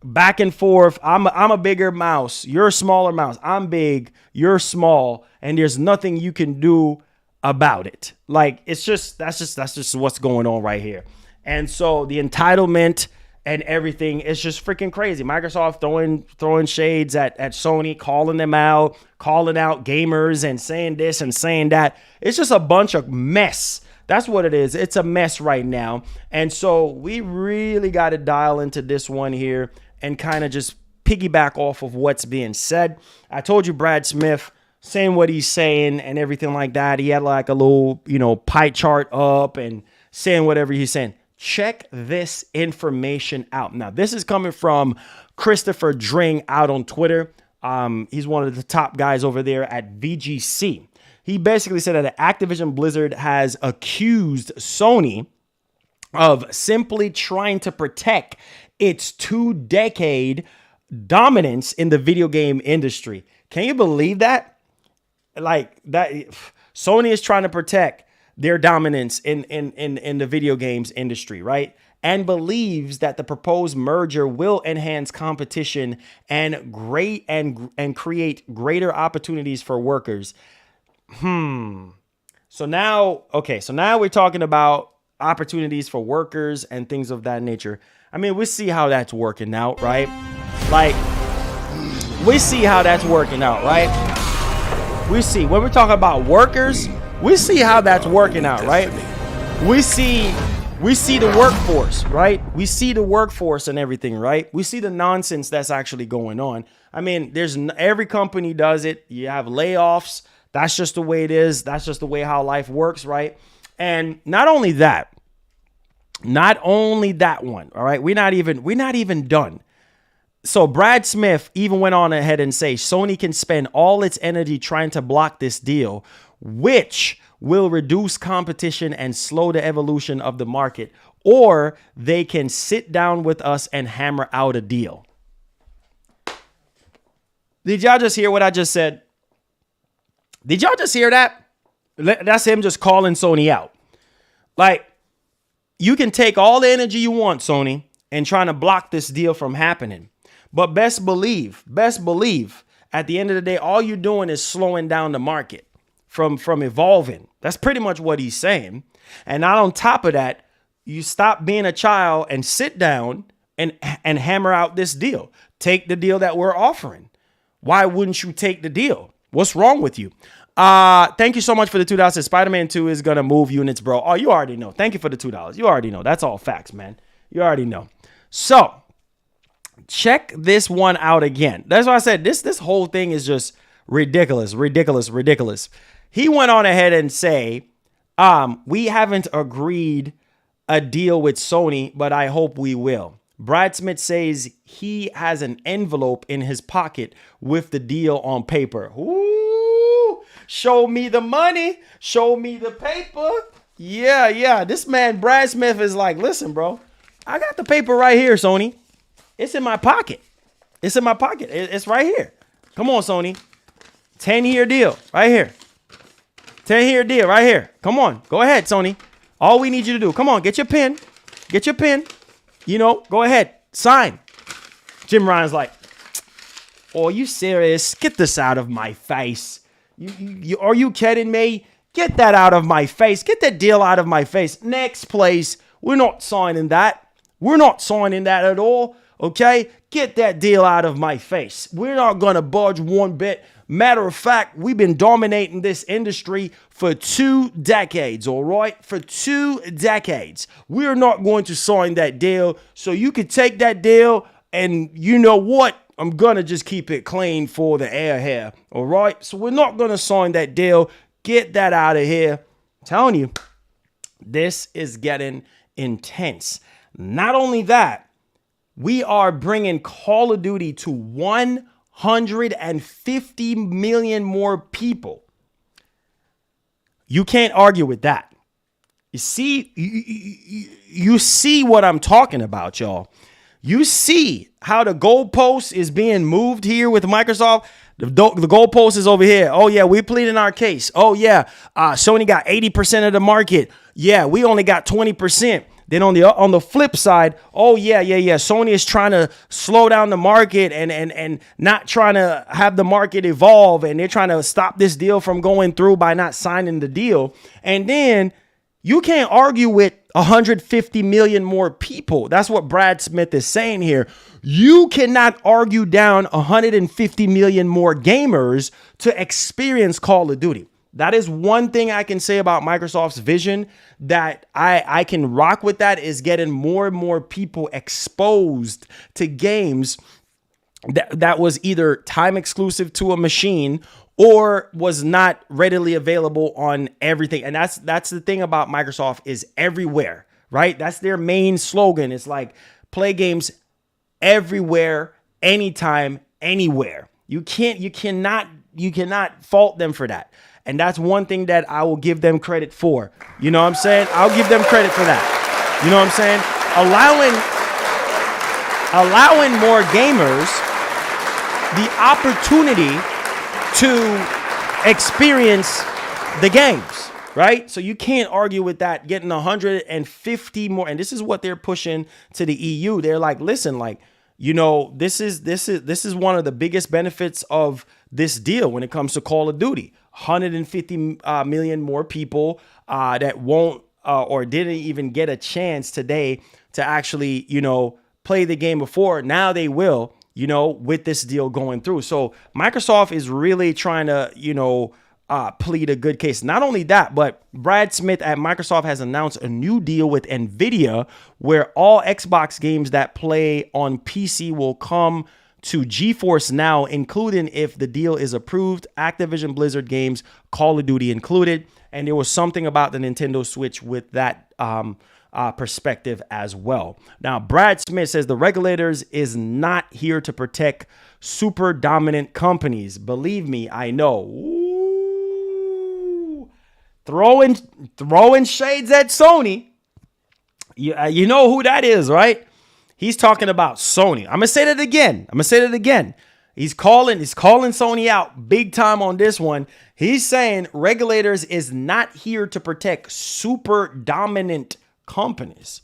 Speaker 3: back and forth. I'm a bigger mouse. You're a smaller mouse. I'm big. You're small. And there's nothing you can do about it. Like, that's just what's going on right here. And so the entitlement and everything is just freaking crazy. Microsoft throwing shades at Sony, calling them out, calling out gamers and saying this and saying that. It's just a bunch of mess. That's what it is. It's a mess right now. And so we really got to dial into this one here and kind of just piggyback off of what's being said. I told you Brad Smith saying what he's saying and everything like that. He had like a little, pie chart up and saying whatever he's saying. Check this information out. Now, this is coming from Christopher Dring out on Twitter. He's one of the top guys over there at VGC. He basically said that Activision Blizzard has accused Sony of simply trying to protect its 2-decade dominance in the video game industry. Can you believe that? Like, that Sony is trying to protect their dominance in the video games industry, right? And believes that the proposed merger will enhance competition and create greater opportunities for workers. So now we're talking about opportunities for workers and things of that nature. I mean, we see how that's working out, right? Like, we see how that's working out, right? We see when we're talking about workers, we see how that's working out, right? We see the workforce, right? We see the workforce and everything, right? We see the nonsense that's actually going on. I mean, every company does it. You have layoffs. That's just the way it is. That's just the way how life works, right? And not only that one, all right? We're not even done. So Brad Smith even went on ahead and say Sony can spend all its energy trying to block this deal, which will reduce competition and slow the evolution of the market, or they can sit down with us and hammer out a deal. Did y'all just hear what I just said? Did y'all just hear that? That's him just calling Sony out. Like, you can take all the energy you want, Sony, and trying to block this deal from happening. But best believe, at the end of the day, all you're doing is slowing down the market from evolving. That's pretty much what he's saying. And not on top of that, you stop being a child and sit down and hammer out this deal. Take the deal that we're offering. Why wouldn't you take the deal? What's wrong with you? Thank you so much for the $2. Spider-Man 2 is going to move units, bro. Oh, you already know. Thank you for the $2. You already know. That's all facts, man. You already know. So check this one out again. That's why I said this whole thing is just ridiculous. He went on ahead and say, we haven't agreed a deal with Sony, but I hope we will. Brad Smith says he has an envelope in his pocket with the deal on paper. Ooh, show me the money. Show me the paper. Yeah. This man, Brad Smith, is like, listen, bro, I got the paper right here, Sony. It's in my pocket. It's right here. Come on, Sony. 10-year deal right here. 10-year deal right here. Come on. Go ahead, Sony. All we need you to do. Come on. Get your pen. Go ahead. Sign. Jim Ryan's like, oh, are you serious? Get this out of my face. Are you kidding me? Get that out of my face. Get that deal out of my face. Next, please. We're not signing that. We're not signing that at all. Okay? Get that deal out of my face. We're not going to budge one bit. Matter of fact, we've been dominating this industry for 2 decades, all right? For 2 decades. We're not going to sign that deal. So you can take that deal and you know what? I'm going to just keep it clean for the air here, all right? So we're not going to sign that deal. Get that out of here. I'm telling you, this is getting intense. Not only that, We are bringing Call of Duty to 150 million more people. You can't argue with that. You see, you see what I'm talking about, y'all. You see how the goalpost is being moved here with Microsoft. The goalpost is over here. Oh, yeah, we're pleading our case. Oh, yeah, Sony got 80% of the market. Yeah, we only got 20%. Then on the flip side, oh, yeah. Sony is trying to slow down the market and not trying to have the market evolve. And they're trying to stop this deal from going through by not signing the deal. And then you can't argue with 150 million more people. That's what Brad Smith is saying here. You cannot argue down 150 million more gamers to experience Call of Duty. That is one thing I can say about Microsoft's vision that I can rock with. That is getting more and more people exposed to games that was either time exclusive to a machine or was not readily available on everything. And that's the thing about Microsoft is everywhere, right? That's their main slogan. It's like play games everywhere, anytime, anywhere. You cannot fault them for that. And that's one thing that I will give them credit for. You know what I'm saying? I'll give them credit for that. You know what I'm saying? Allowing more gamers the opportunity to experience the games, right? So you can't argue with that. Getting 150 more, and this is what they're pushing to the EU. They're like, listen, like, you know, this is one of the biggest benefits of this deal when it comes to Call of Duty. 150 million more people that won't or didn't even get a chance today to actually, you know, play the game before. Now they will, you know, with this deal going through. So Microsoft is really trying to, you know, plead a good case. Not only that, but Brad Smith at Microsoft has announced a new deal with NVIDIA where all Xbox games that play on PC will come to GeForce Now, including if the deal is approved, Activision Blizzard games, Call of Duty included. And there was something about the Nintendo Switch with that perspective as well. Now, Brad Smith says the regulators is not here to protect super dominant companies. Believe me, I know. Ooh. Throwing shades at Sony. You know who that is, right? He's talking about Sony. I'm gonna say that again. He's calling Sony out big time on this one. He's saying regulators is not here to protect super dominant companies,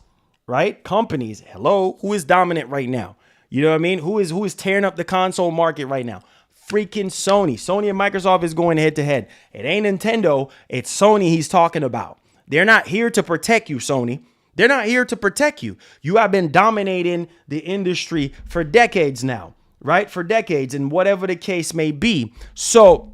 Speaker 3: right? Companies. Hello, who is dominant right now? You know what I mean? Who is tearing up the console market right now? Freaking Sony. Sony and Microsoft is going head to head. It ain't Nintendo. It's Sony he's talking about. They're not here to protect you, Sony. They're not here to protect you. You have been dominating the industry for decades now, right? For decades, and whatever the case may be. So,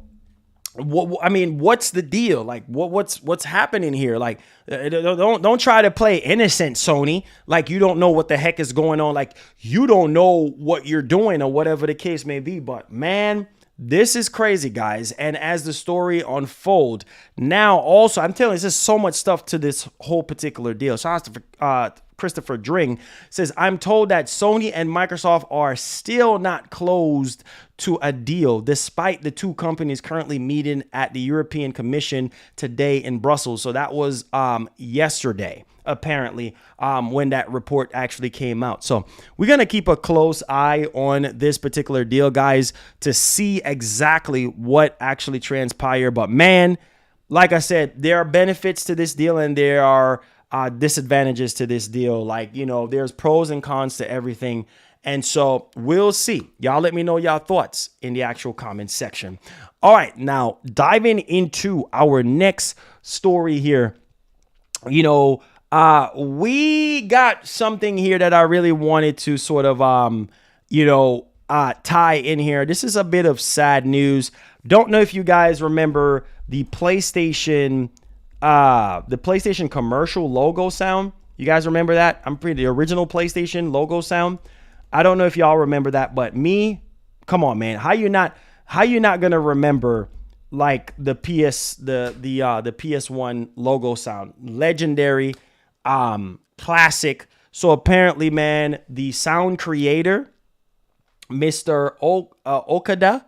Speaker 3: I mean, what's the deal? Like, what's happening here? Like, don't try to play innocent, Sony. Like, you don't know what the heck is going on. Like, you don't know what you're doing or whatever the case may be. But man, this is crazy, guys. And as the story unfolds, now also, I'm telling you, there's so much stuff to this whole particular deal. Shout out to Christopher Dring says, I'm told that Sony and Microsoft are still not closed to a deal, despite the two companies currently meeting at the European Commission today in Brussels. So that was yesterday, apparently, when that report actually came out. So we're going to keep a close eye on this particular deal, guys, to see exactly what actually transpired. But man, like I said, there are benefits to this deal and there are disadvantages to this deal. Like, you know, there's pros and cons to everything. And so we'll see. Y'all let me know y'all thoughts in the actual comment section. All right, now diving into our next story here. You know, we got something here that I really wanted to sort of, tie in here. This is a bit of sad news. Don't know if you guys remember the PlayStation commercial logo sound. You guys remember that? The original PlayStation logo sound. I don't know if y'all remember that, but me, come on, man. How you not gonna remember like the PS1 logo sound? Legendary, classic, So apparently, man, the sound creator, Okada,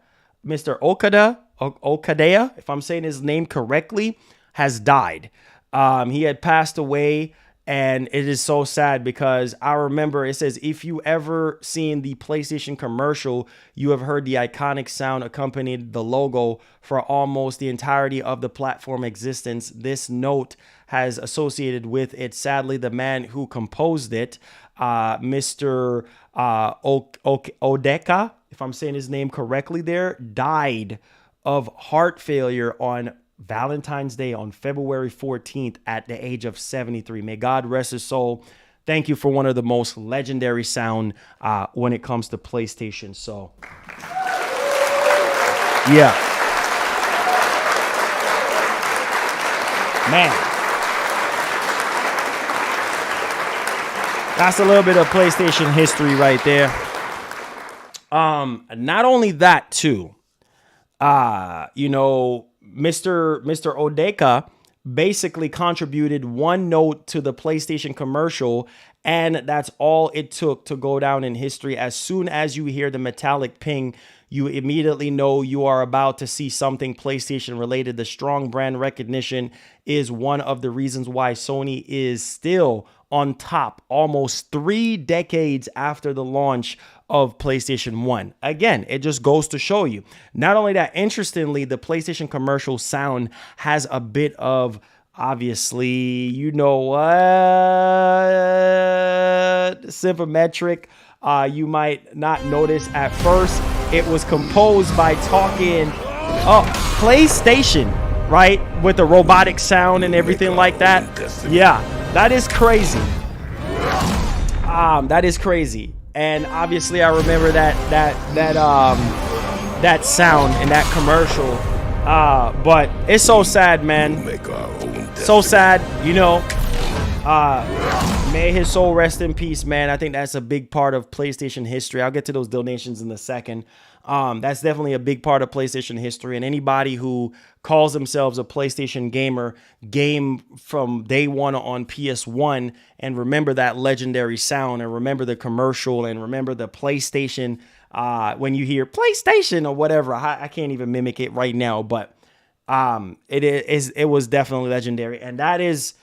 Speaker 3: if I'm saying his name correctly, has died. He had passed away, and it is so sad because I remember it says, if you ever seen the PlayStation commercial, you have heard the iconic sound accompanied the logo for almost the entirety of the platform existence. This note has associated with it. Sadly, the man who composed it, Mr. Odeka, if I'm saying his name correctly there, died of heart failure on Valentine's Day on February 14th at the age of 73. May God rest his soul. Thank you for one of the most legendary sound when it comes to PlayStation. So, yeah. Man. That's a little bit of PlayStation history right there. Not only that, too, Mr. Odeka basically contributed one note to the PlayStation commercial, and that's all it took to go down in history. As soon as you hear the metallic ping, you immediately know you are about to see something PlayStation related. The strong brand recognition is one of the reasons why Sony is still on top almost 3 decades after the launch of PlayStation 1. Again, it just goes to show you. Not only that, interestingly, the PlayStation commercial sound has a bit of, obviously, you know what, symmetric. You might not notice at first. It was composed by talking PlayStation, right? With the robotic sound and everything like that. Yeah, that is crazy. That is crazy. And obviously, I remember that sound in that commercial. But it's so sad, man. So sad, May his soul rest in peace, man. I think that's a big part of PlayStation history. I'll get to those donations in a second. That's definitely a big part of PlayStation history. And anybody who calls themselves a PlayStation gamer, game from day one on PS1, and remember that legendary sound, and remember the commercial, and remember the PlayStation. When you hear PlayStation or whatever, I can't even mimic it right now, but it was definitely legendary. And that is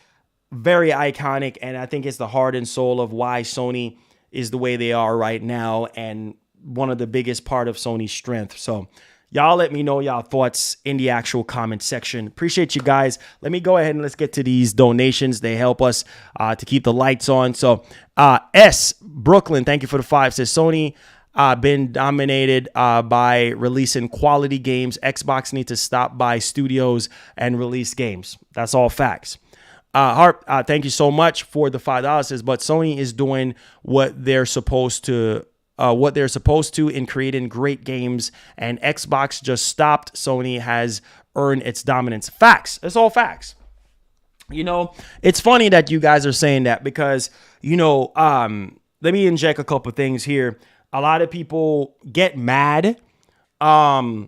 Speaker 3: very iconic, and I think it's the heart and soul of why Sony is the way they are right now, and one of the biggest part of Sony's strength. So y'all let me know y'all thoughts in the actual comment section. Appreciate you guys. Let me go ahead and let's get to these donations. They help us to keep the lights on. So S Brooklyn, thank you for the 5, says Sony been dominated by releasing quality games. Xbox need to stop by studios and release games. That's all facts. Harp, thank you so much for the $5. Says, but Sony is doing what they're supposed to in creating great games, and Xbox just stopped. Sony has earned its dominance. Facts. It's all facts. It's funny that you guys are saying that because, let me inject a couple things here. A lot of people get mad at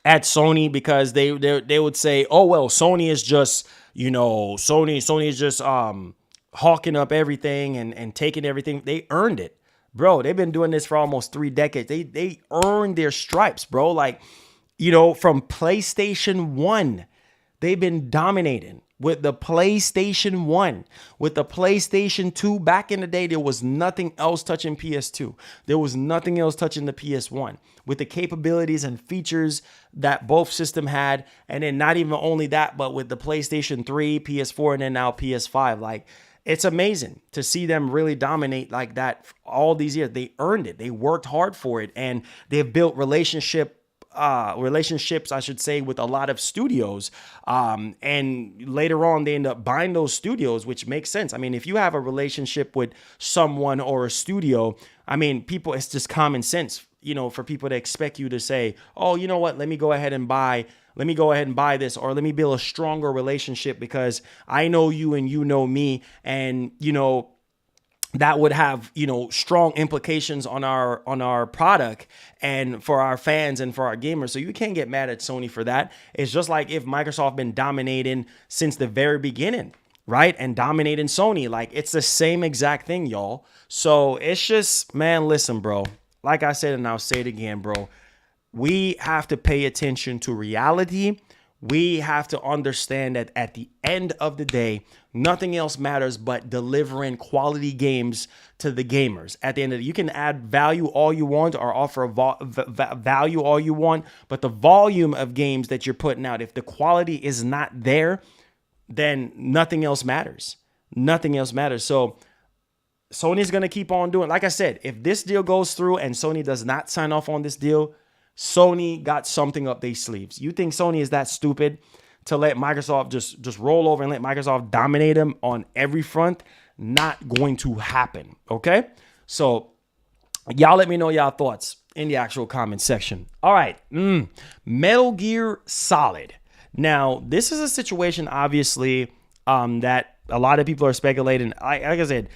Speaker 3: Sony because they would say, oh, well, Sony is just, Sony is just hawking up everything and taking everything. They earned it, bro. They've been doing this for almost 3 decades. They earned their stripes, bro. Like, from PlayStation 1, they've been dominating with the PlayStation 1. With the PlayStation 2, back in the day, there was nothing else touching PS2. There was nothing else touching the PS1. With the capabilities and features that both system had, and then not even only that, but with the PlayStation 3, PS4, and then now PS5. Like, it's amazing to see them really dominate like that all these years. They earned it. They worked hard for it, and they've built relationships, I should say, with a lot of studios. And later on, they end up buying those studios, which makes sense. I mean, if you have a relationship with someone or a studio, I mean, it's just common sense, for people to expect you to say, oh, you know what, let me go ahead and buy this, or let me build a stronger relationship because I know you and you know me, and, that would have, strong implications on our product and for our fans and for our gamers. So you can't get mad at Sony for that. It's just like if Microsoft been dominating since the very beginning, right? And dominating Sony. Like, it's the same exact thing, y'all. So it's just, man, listen, bro. Like I said, and I'll say it again, bro. We have to pay attention to reality. We have to understand that at the end of the day, nothing else matters but delivering quality games to the gamers. At the end of the day, you can add value all you want or offer value all you want, but the volume of games that you're putting out, if the quality is not there, then nothing else matters. Nothing else matters. So Sony's going to keep on doing. Like I said, if this deal goes through and Sony does not sign off on this deal, Sony got something up their sleeves. You think Sony is that stupid to let Microsoft just roll over and let Microsoft dominate them on every front? Not going to happen, okay? So y'all let me know y'all thoughts in the actual comment section. All right, Metal Gear Solid. Now, this is a situation, obviously, that a lot of people are speculating. Like I said,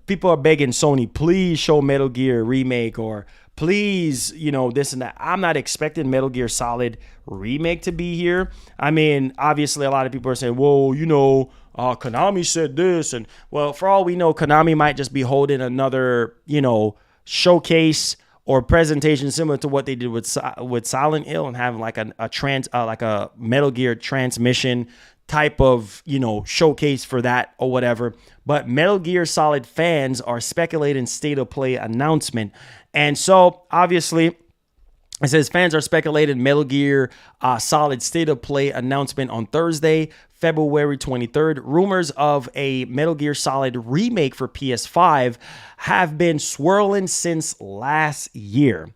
Speaker 3: people are begging Sony, please show Metal Gear remake, or please, you know, this and that. I'm not expecting Metal Gear Solid remake to be here. I mean, obviously, a lot of people are saying, well, you know, Konami said this. And, well, for all we know, Konami might just be holding another, you know, showcase or presentation similar to what they did with Silent Hill, and having like a Metal Gear transmission type of, you know, showcase for that or whatever. But Metal Gear Solid fans are speculating state of play announcement. And so obviously it says fans are speculating Metal Gear Solid state of play announcement on Thursday, February 23rd. Rumors of a Metal Gear Solid remake for PS5 have been swirling since last year.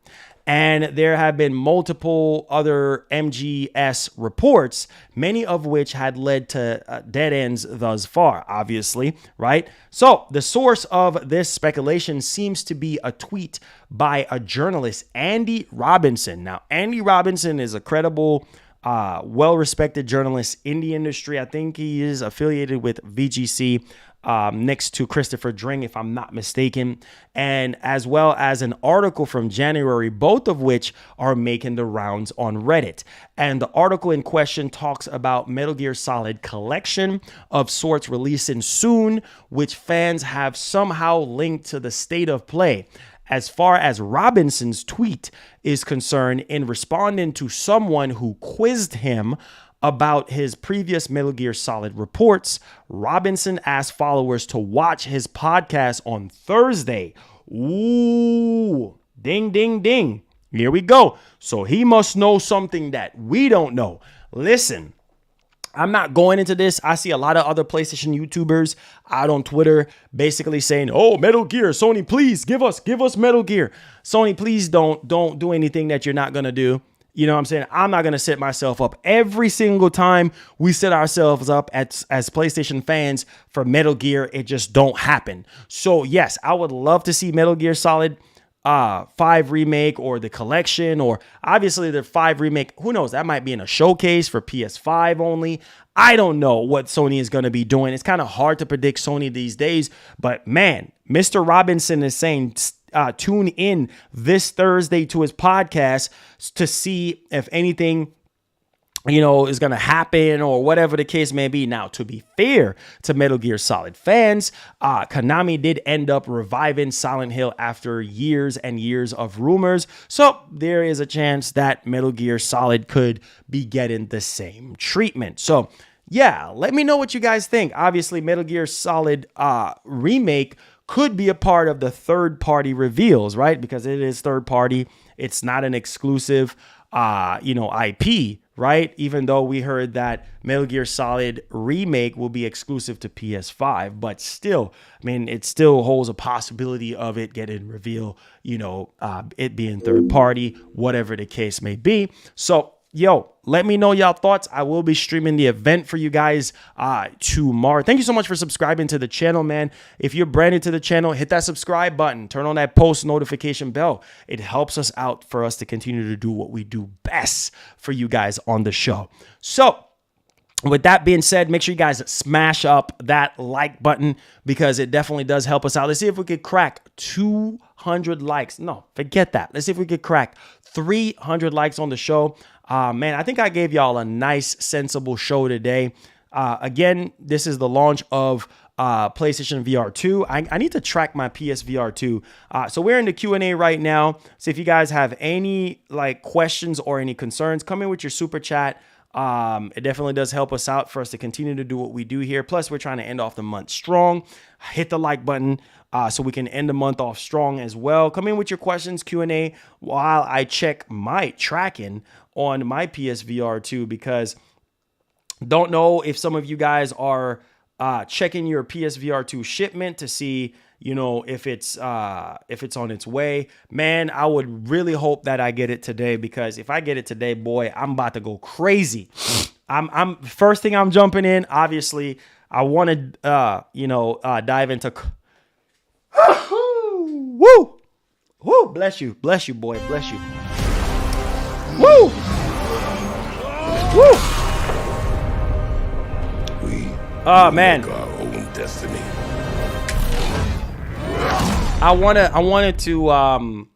Speaker 3: And there have been multiple other MGS reports, many of which had led to dead ends thus far, obviously, right? So the source of this speculation seems to be a tweet by a journalist, Andy Robinson. Now, Andy Robinson is a credible, well-respected journalist in the industry. I think he is affiliated with VGC, next to Christopher Dring, if I'm not mistaken, and as well as an article from January, both of which are making the rounds on Reddit. And the article in question talks about Metal Gear Solid collection of sorts releasing soon, which fans have somehow linked to the state of play. As far as Robinson's tweet is concerned, in responding to someone who quizzed him about his previous Metal Gear Solid reports, Robinson asked followers to watch his podcast on Thursday. Ooh, ding, ding, ding. Here we go. So he must know something that we don't know. Listen, I'm not going into this. I see a lot of other PlayStation YouTubers out on Twitter basically saying, oh, Metal Gear, Sony, please give us Metal Gear. Sony, please don't do anything that you're not going to do. You know what I'm saying? I'm not going to set myself up every single time we set ourselves up as PlayStation fans for Metal Gear. It just don't happen. So, yes, I would love to see Metal Gear Solid 5 remake, or the collection, or obviously the 5 remake. Who knows? That might be in a showcase for PS5 only. I don't know what Sony is going to be doing. It's kind of hard to predict Sony these days. But, man, Mr. Robinson is saying tune in this Thursday to his podcast to see if anything, you know, is going to happen or whatever the case may be. Now, to be fair to Metal Gear Solid fans, Konami did end up reviving Silent Hill after years and years of rumors. So there is a chance that Metal Gear Solid could be getting the same treatment. So yeah, let me know what you guys think. Obviously, Metal Gear Solid remake could be a part of the third-party reveals, right? Because it is third-party. It's not an exclusive, IP, right? Even though we heard that Metal Gear Solid remake will be exclusive to PS5, but still, I mean, it still holds a possibility of it getting revealed, it being third-party, whatever the case may be. So, yo, let me know y'all thoughts. I will be streaming the event for you guys tomorrow. Thank you so much for subscribing to the channel, man. If you're brand new to the channel, hit that subscribe button. Turn on that post notification bell. It helps us out for us to continue to do what we do best for you guys on the show. So, with that being said, make sure you guys smash up that like button, because it definitely does help us out. Let's see if we could crack 200 likes. No, forget that. Let's see if we could crack 300 likes on the show. Man, I think I gave y'all a nice, sensible show today. Again, this is the launch of PlayStation VR 2. I need to track my PSVR 2. So we're in the Q&A right now. So if you guys have any like questions or any concerns, come in with your super chat. It definitely does help us out for us to continue to do what we do here. Plus, we're trying to end off the month strong. Hit the like button so we can end the month off strong as well. Come in with your questions, Q&A, while I check my tracking on my PSVR 2, because don't know if some of you guys are checking your PSVR 2 shipment to see, you know, if it's on its way. Man, I would really hope that I get it today, because if I get it today, boy, I'm about to go crazy. I'm first thing I'm jumping in. Obviously, I want to dive into. Woo, woo, bless you, boy, bless you. Woo, woo. Oh man,
Speaker 5: our own destiny.
Speaker 3: I wanted to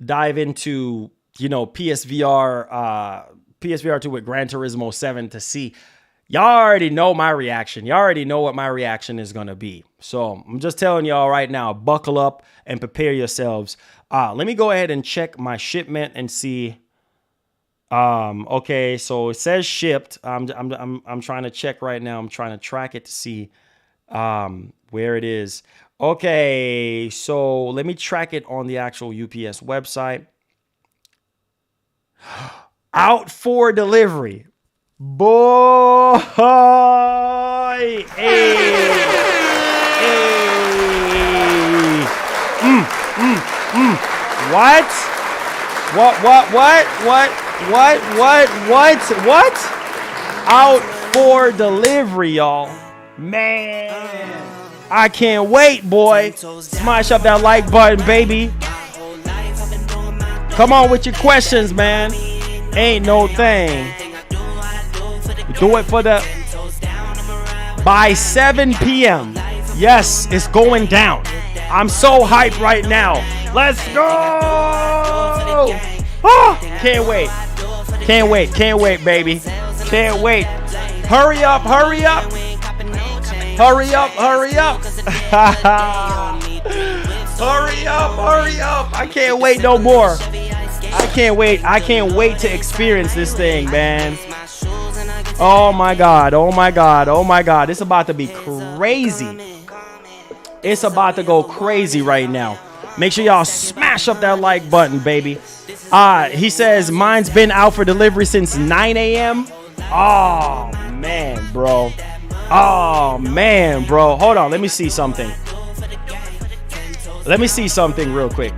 Speaker 3: dive into, you know, PSVR 2 with Gran Turismo 7 to see. Y'all already know my reaction. Y'all already know what my reaction is gonna be. So I'm just telling y'all right now, buckle up and prepare yourselves. Let me go ahead and check my shipment and see. Okay, so it says shipped. I'm trying to check right now. I'm trying to track it to see where it is. Okay, so let me track it on the actual UPS website. Out for delivery. Boy. Hey. Hey. What? What? Out for delivery, y'all. Man. I can't wait, boy. Smash up that like button, baby. Come on with your questions, man. Ain't no thing. Do it for the by 7 p.m. Yes, it's going down. I'm so hyped right now. Let's go. Oh, can't wait. Can't wait. Can't wait, baby. Can't wait. Hurry up. Hurry up. Hurry up. Hurry up. Hurry up. Hurry up. I can't wait no more. I can't wait. I can't wait to experience this thing, man. Oh my God. Oh my God. Oh my God. It's about to be crazy. It's about to go crazy right now. Make sure y'all smash up that like button, baby. He says mine's been out for delivery since 9 a.m. Oh man, bro. Oh man, bro. Hold on. Let me see something. Let me see something real quick.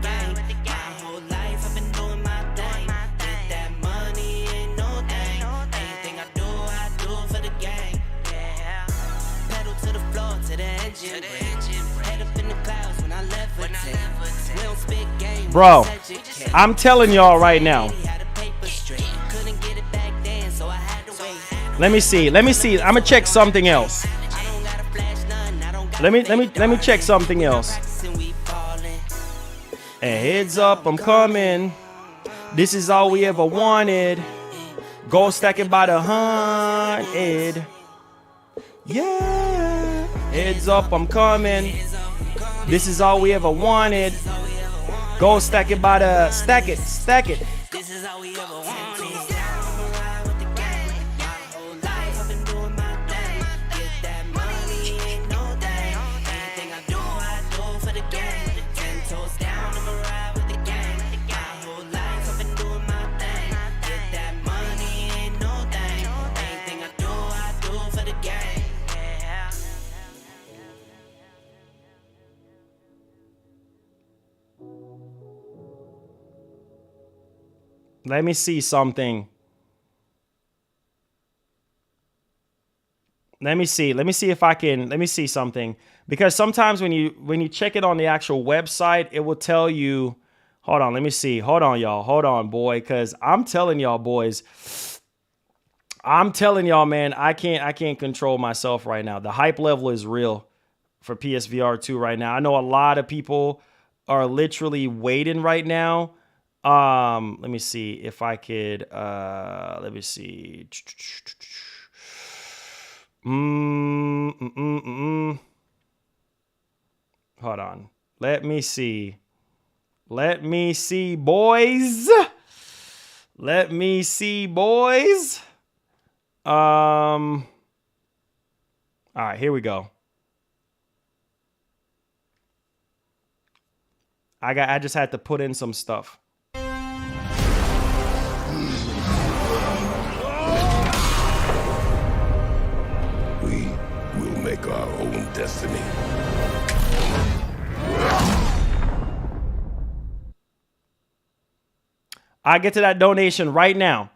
Speaker 3: Bro, I'm telling y'all right now. Let me see. Let me see. I'm gonna check something else. Let me check something else. And heads up, I'm coming. This is all we ever wanted. Go stack it by the 100. Yeah. Heads up, I'm coming. This is all we ever wanted. Go stack it by the stack it. This is all we ever wanted. Let me see something. Let me see if I can. Let me see something, because sometimes when you check it on the actual website, it will tell you. Hold on, let me see. Hold on, y'all. Hold on, boy, because I'm telling y'all, boys. I'm telling y'all, man. I can't control myself right now. The hype level is real for PSVR 2 right now. I know a lot of people are literally waiting right now. Let me see if I could, let me see. Hold on. Let me see. Let me see, boys. Let me see, boys. All right, here we go. I just had to put in some stuff.
Speaker 5: We will make our own destiny.
Speaker 3: I get to that donation right now.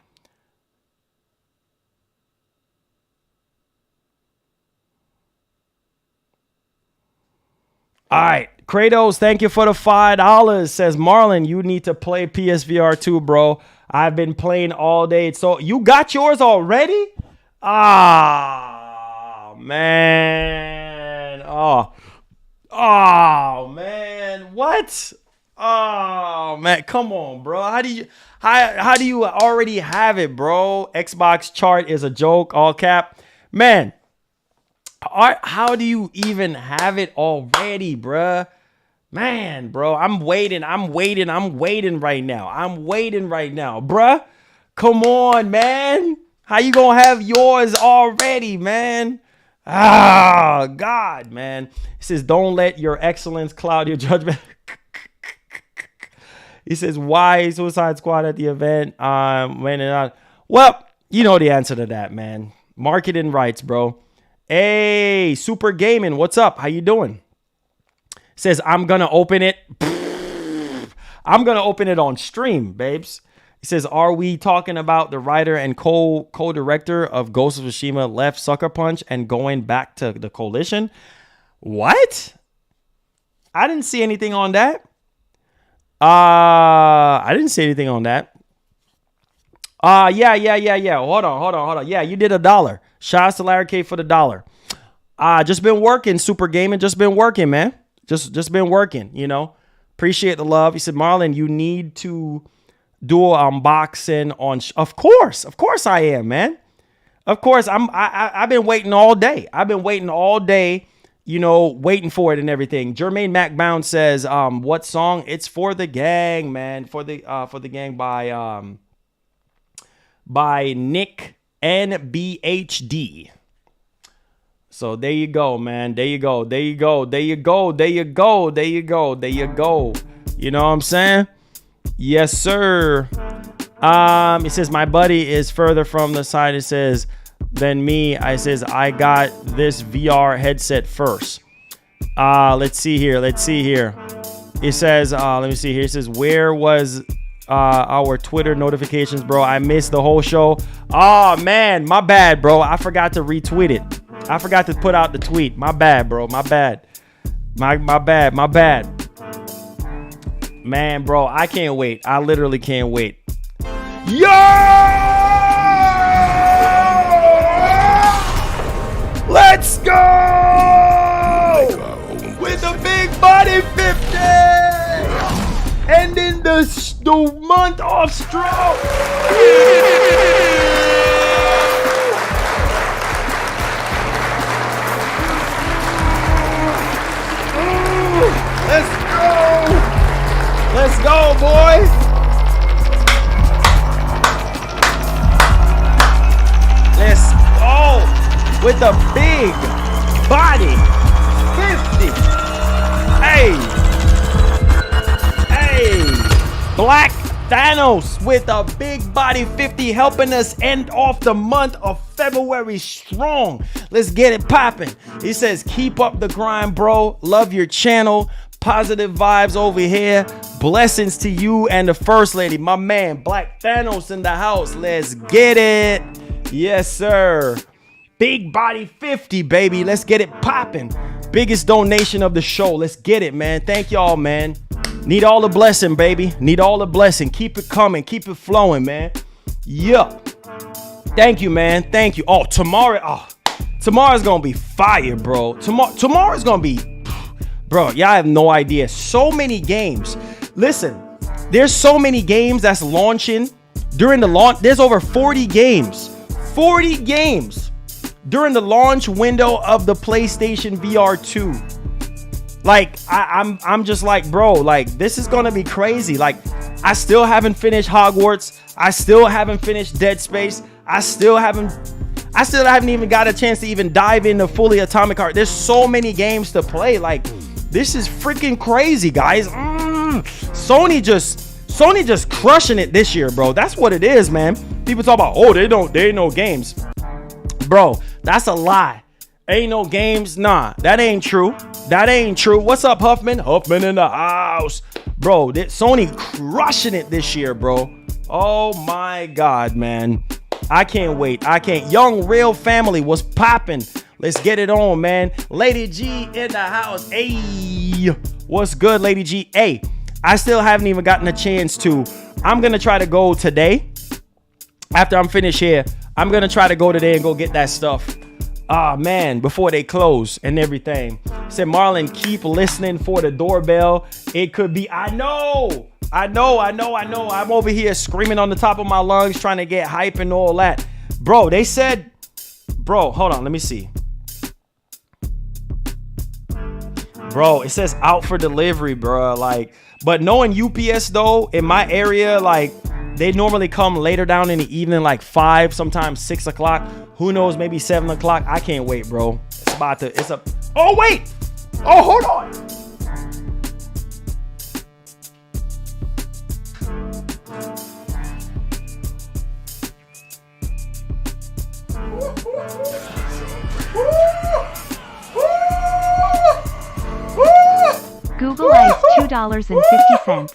Speaker 3: All right. Kratos, thank you for the $5. Says Marlon, you need to play PSVR 2, bro. I've been playing all day. So you got yours already? Ah, man. Oh, man. What? Oh, man. Come on, bro. How do you already have it, bro? Xbox chart is a joke, all cap. Man, how do you even have it already, bruh? Man, bro, I'm waiting right now, bruh. Come on, man. How you gonna have yours already, man? Ah, God, man. He says, don't let your excellence cloud your judgment. He says, why Suicide Squad at the event? Well, you know the answer to that, man. Marketing rights, bro. Hey, Super Gaming, what's up? How you doing? Says, I'm going to open it. I'm going to open it on stream, babes. He says, are we talking about the writer and co-director of Ghost of Tsushima left Sucker Punch and going back to the Coalition? What? I didn't see anything on that. I didn't see anything on that. Yeah. Hold on. Yeah, you did $1. Shouts to Larry K for the $1. Just been working, Super Gaming. Just been working, man. Just been working, you know. Appreciate the love. He said, Marlon, you need to do an unboxing on. Of course I am, man. Of course, I've been waiting all day. You know, waiting for it and everything. Jermaine MacBound says, what song? It's For the Gang, man. For the Gang by Nick NBHD. So there you go, man. There you go. You know what I'm saying? Yes, sir. It says my buddy is further from the side. It says than me. I says I got this VR headset first. Let's see here. It says let me see here. It says, where was our Twitter notifications, bro? I missed the whole show. Oh man, my bad, bro. I forgot to retweet it. I forgot to put out the tweet. My bad, bro. My bad. Man, bro, I can't wait. I literally can't wait. Yo! Let's go! With the big body 50! Ending the month of strong! Let's go, boy. Let's go with the big body 50. Hey. Black Thanos with a big body 50 helping us end off the month of February strong. Let's get it popping. He says, keep up the grind, bro. Love your channel. Positive vibes over here. Blessings to you and the first lady. My man, Black Thanos in the house. Let's get it. Yes, sir. Big body 50, baby. Let's get it popping. Biggest donation of the show. Let's get it, man. Thank y'all, man. Need all the blessing, baby. Need all the blessing. Keep it coming. Keep it flowing, man. Yeah. Thank you, man. Thank you. Oh, tomorrow's gonna be fire, bro. Tomorrow's gonna be... Bro, y'all have no idea. So many games. Listen, there's so many games that's launching. During the launch, there's over 40 games. 40 games during the launch window of the PlayStation VR 2. Like, I'm just like, bro, like, this is gonna be crazy. Like, I still haven't finished Hogwarts. I still haven't finished Dead Space. I still haven't even got a chance to even dive into fully Atomic Heart. There's so many games to play. Like, this is freaking crazy, guys. Sony just crushing it this year, bro. That's what it is, man. People talk about, oh, they ain't no games. Bro, that's a lie. Ain't no games. Nah, that ain't true. That ain't true. What's up, Huffman? Huffman in the house. Bro, Sony crushing it this year, bro. Oh my God, man. I can't wait. Young Real Family was popping. Let's get it on, man. Lady G in the house. Hey, what's good, Lady G? Hey, I still haven't even gotten a chance to. I'm going to try to go today. After I'm finished here, I'm going to try to go today and go get that stuff. Man, before they close and everything. Said Marlon, keep listening for the doorbell. It could be, I know. I'm over here screaming on the top of my lungs, trying to get hype and all that. Bro, they said, bro, hold on, let me see. Bro, it says out for delivery, bro. Like, but knowing UPS though, in my area, like, they normally come later down in the evening, like 5, sometimes 6 o'clock. Who knows, maybe 7 o'clock. I can't wait, bro. Oh, wait. Oh, hold on.
Speaker 4: Google Ice $2.50.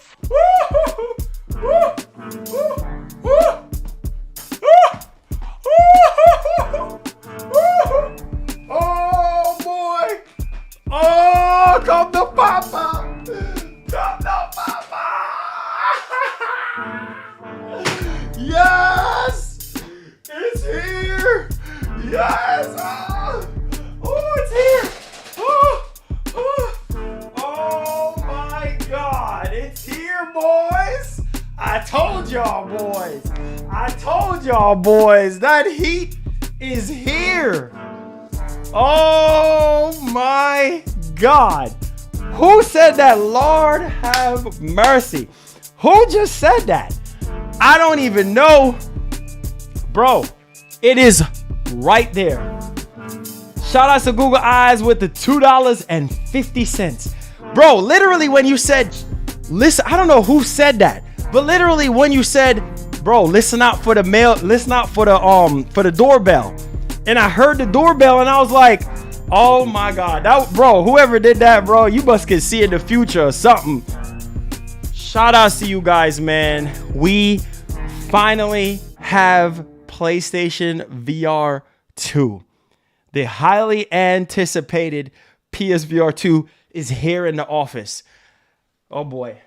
Speaker 3: Oh boy! Oh, come to Papa! Come to Papa! Yes! It's here! Yes! Oh, it's here! Oh my God! It's here, boys! I told y'all, boys, that heat is here. Oh my God. Who said that? Lord have mercy. Who just said that? I don't even know. Bro, it is right there. Shout out to Google Eyes with the $2.50. Bro, literally when you said, listen, I don't know who said that, but literally when you said, bro, listen out for the mail, listen out for the doorbell. And I heard the doorbell and I was like, oh my God, that, bro, whoever did that, bro, you must can see in the future or something. Shout outs to you guys, man. We finally have PlayStation VR 2. The highly anticipated PSVR 2 is here in the office. Oh boy.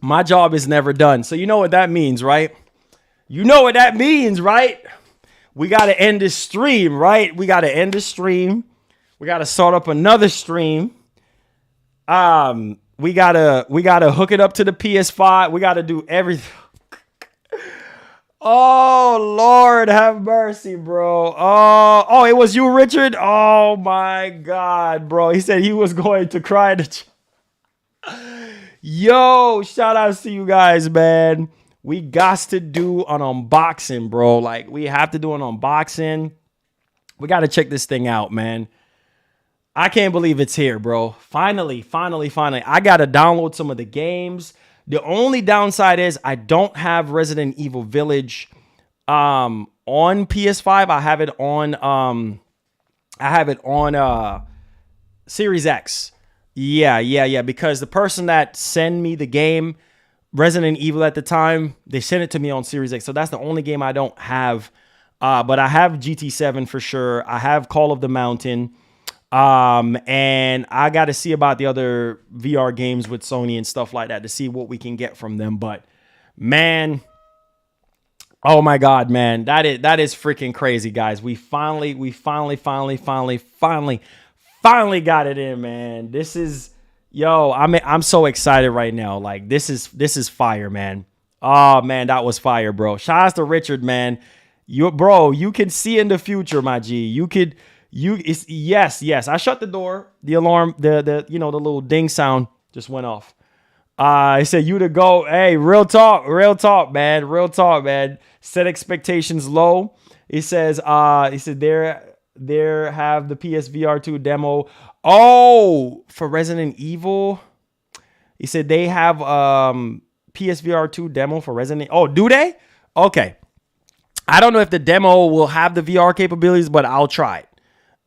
Speaker 3: My job is never done. So you know what that means, right? You know what that means, right? We got to end this stream, right? We got to end the stream. We got to start up another stream. We got to hook it up to the PS5. We got to do everything. Oh, Lord, have mercy, bro. Oh, it was you, Richard? Oh, my God, bro. He said he was going to cry. Yo, shout outs to you guys, man. We got to do an unboxing, bro. Like, we have to do an unboxing. We got to check this thing out, man. I can't believe it's here, bro. Finally. I got to download some of the games. The only downside is I don't have Resident Evil Village on PS5. I have it on Series X. Yeah, because the person that sent me the game, Resident Evil at the time, they sent it to me on Series X. So that's the only game I don't have. But I have GT7 for sure. I have Call of the Mountain. And I got to see about the other VR games with Sony and stuff like that to see what we can get from them. But man, oh my God, man, that is freaking crazy, guys. We finally got it in, man. This is, yo, I'm so excited right now. Like, this is fire, man. Oh man, that was fire, bro. Shout out to Richard, man. You can see in the future, my G. Yes. I shut the door. The alarm, the little ding sound just went off. I said you to go. Hey, real talk, man. Real talk, man. Set expectations low. He said there have the PSVR 2 demo. Oh, for Resident Evil. He said they have PSVR 2 demo for Resident. Oh, do they? Okay. I don't know if the demo will have the VR capabilities, but I'll try it.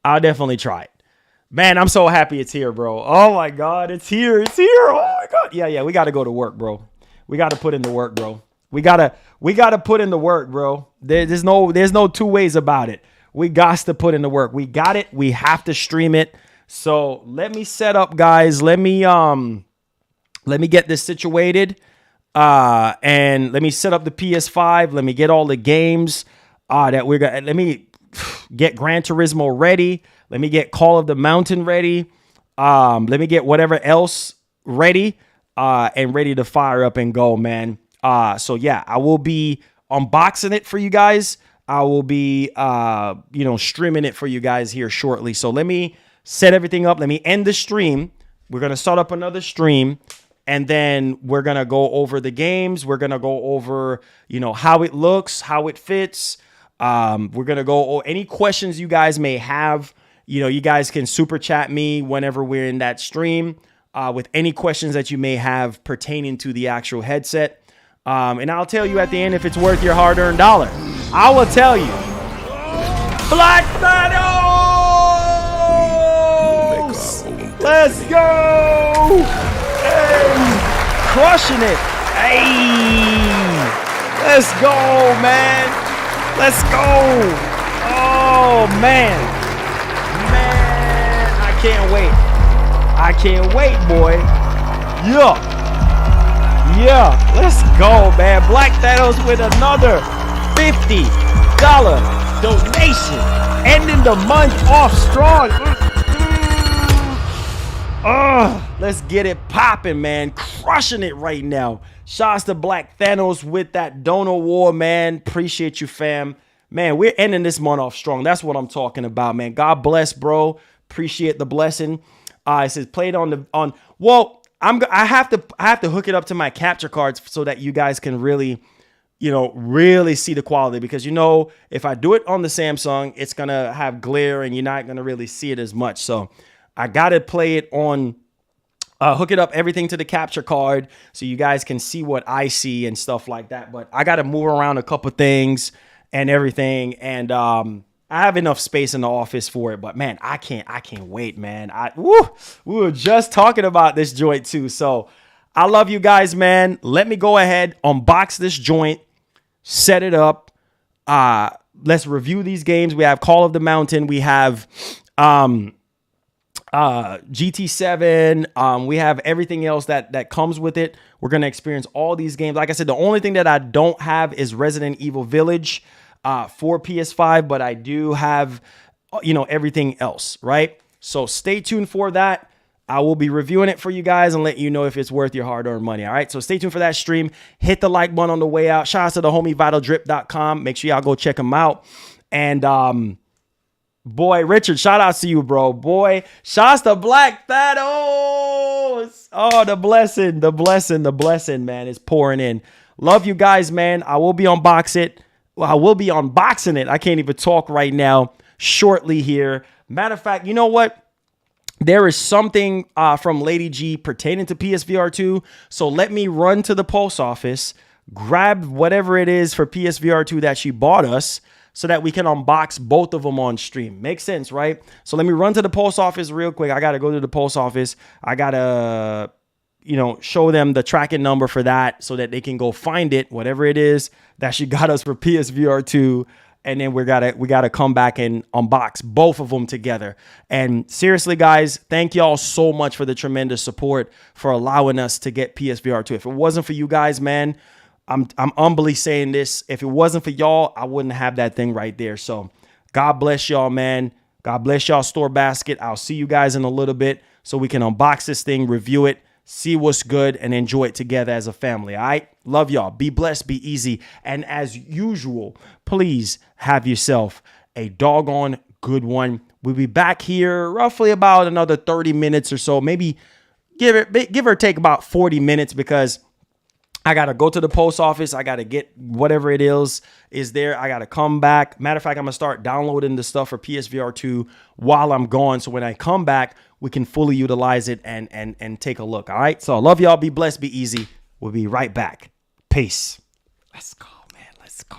Speaker 3: I'll definitely try it. Man, I'm so happy it's here, bro. Oh my God, it's here. It's here. Oh my God. Yeah, we got to go to work, bro. We got to put in the work, bro. We gotta put in the work, bro. There's no two ways about it. We got to put in the work. We got it. We have to stream it. So let me set up, guys. Let me get this situated. And let me set up the PS5. Let me get all the games that we're gonna. Let me get Gran Turismo ready. Let me get Call of the Mountain ready. Let me get whatever else ready and ready to fire up and go, man. So yeah, I will be unboxing it for you guys. I will be streaming it for you guys here shortly. So let me set everything up. Let me end the stream. We're gonna start up another stream. And then we're going to go over the games. We're going to go over, how it looks, how it fits. We're going to go over any questions you guys may have. You guys can super chat me whenever we're in that stream with any questions that you may have pertaining to the actual headset. And I'll tell you at the end if it's worth your hard-earned dollar. I will tell you. Black Thanos! Let's go! Hey, crushing it. Hey, let's go, man. Let's go. Oh, man. I can't wait. I can't wait, boy. Yeah, let's go, man. Black Thanos with another $50 donation. Ending the month off strong. Let's get it popping, man. Crushing it right now. Shouts to Black Thanos with that donor war, man. Appreciate you, fam. Man, we're ending this month off strong. That's what I'm talking about, man. God bless, bro. Appreciate the blessing. It says played on. Well, I have to hook it up to my capture cards so that you guys can really see the quality, because if I do it on the Samsung, it's gonna have glare and you're not gonna really see it as much. So I gotta play it on, hook it up everything to the capture card so you guys can see what I see and stuff like that. But I gotta move around a couple things and everything, and I have enough space in the office for it. But man, I can't wait, man. We were just talking about this joint too. So I love you guys, man. Let me go ahead, unbox this joint, set it up. Let's review these games. We have Call of the Mountain. We have GT7. We have everything else that comes with it. We're going to experience all these games. Like I said, the only thing that I don't have is Resident Evil Village for PS5, but I do have, everything else, right? So stay tuned for that. I will be reviewing it for you guys and let you know if it's worth your hard-earned money. All right. So stay tuned for that stream. Hit the like button on the way out. Shout out to the homie vitaldrip.com. Make sure y'all go check him out. And, boy, Richard, shout out to you, bro. Boy, shouts to Black Thanos. Oh, the blessing, man, is pouring in. Love you guys, man. I will be unboxing it. I can't even talk right now. Shortly here. Matter of fact, you know what? There is something from Lady G pertaining to PSVR 2. So let me run to the post office, grab whatever it is for PSVR 2 that she bought us, so that we can unbox both of them on stream. Makes sense, right? So let me run to the post office real quick. I got to go to the post office. I got to, show them the tracking number for that so that they can go find it, whatever it is that she got us for PSVR 2. And then we gotta come back and unbox both of them together. And seriously, guys, thank y'all so much for the tremendous support for allowing us to get PSVR 2. If it wasn't for you guys, man, I'm humbly saying this. If it wasn't for y'all, I wouldn't have that thing right there. So God bless y'all, man. God bless y'all, Store Basket. I'll see you guys in a little bit so we can unbox this thing, review it, see what's good, and enjoy it together as a family. All right. Love y'all. Be blessed. Be easy. And as usual, please have yourself a doggone good one. We'll be back here roughly about another 30 minutes or so. Maybe give or take about 40 minutes because I got to go to the post office. I got to get whatever it is there. I got to come back. Matter of fact, I'm going to start downloading the stuff for PSVR 2 while I'm gone. So when I come back, we can fully utilize it and take a look. All right. So I love y'all. Be blessed. Be easy. We'll be right back. Peace. Let's go, man. Let's go.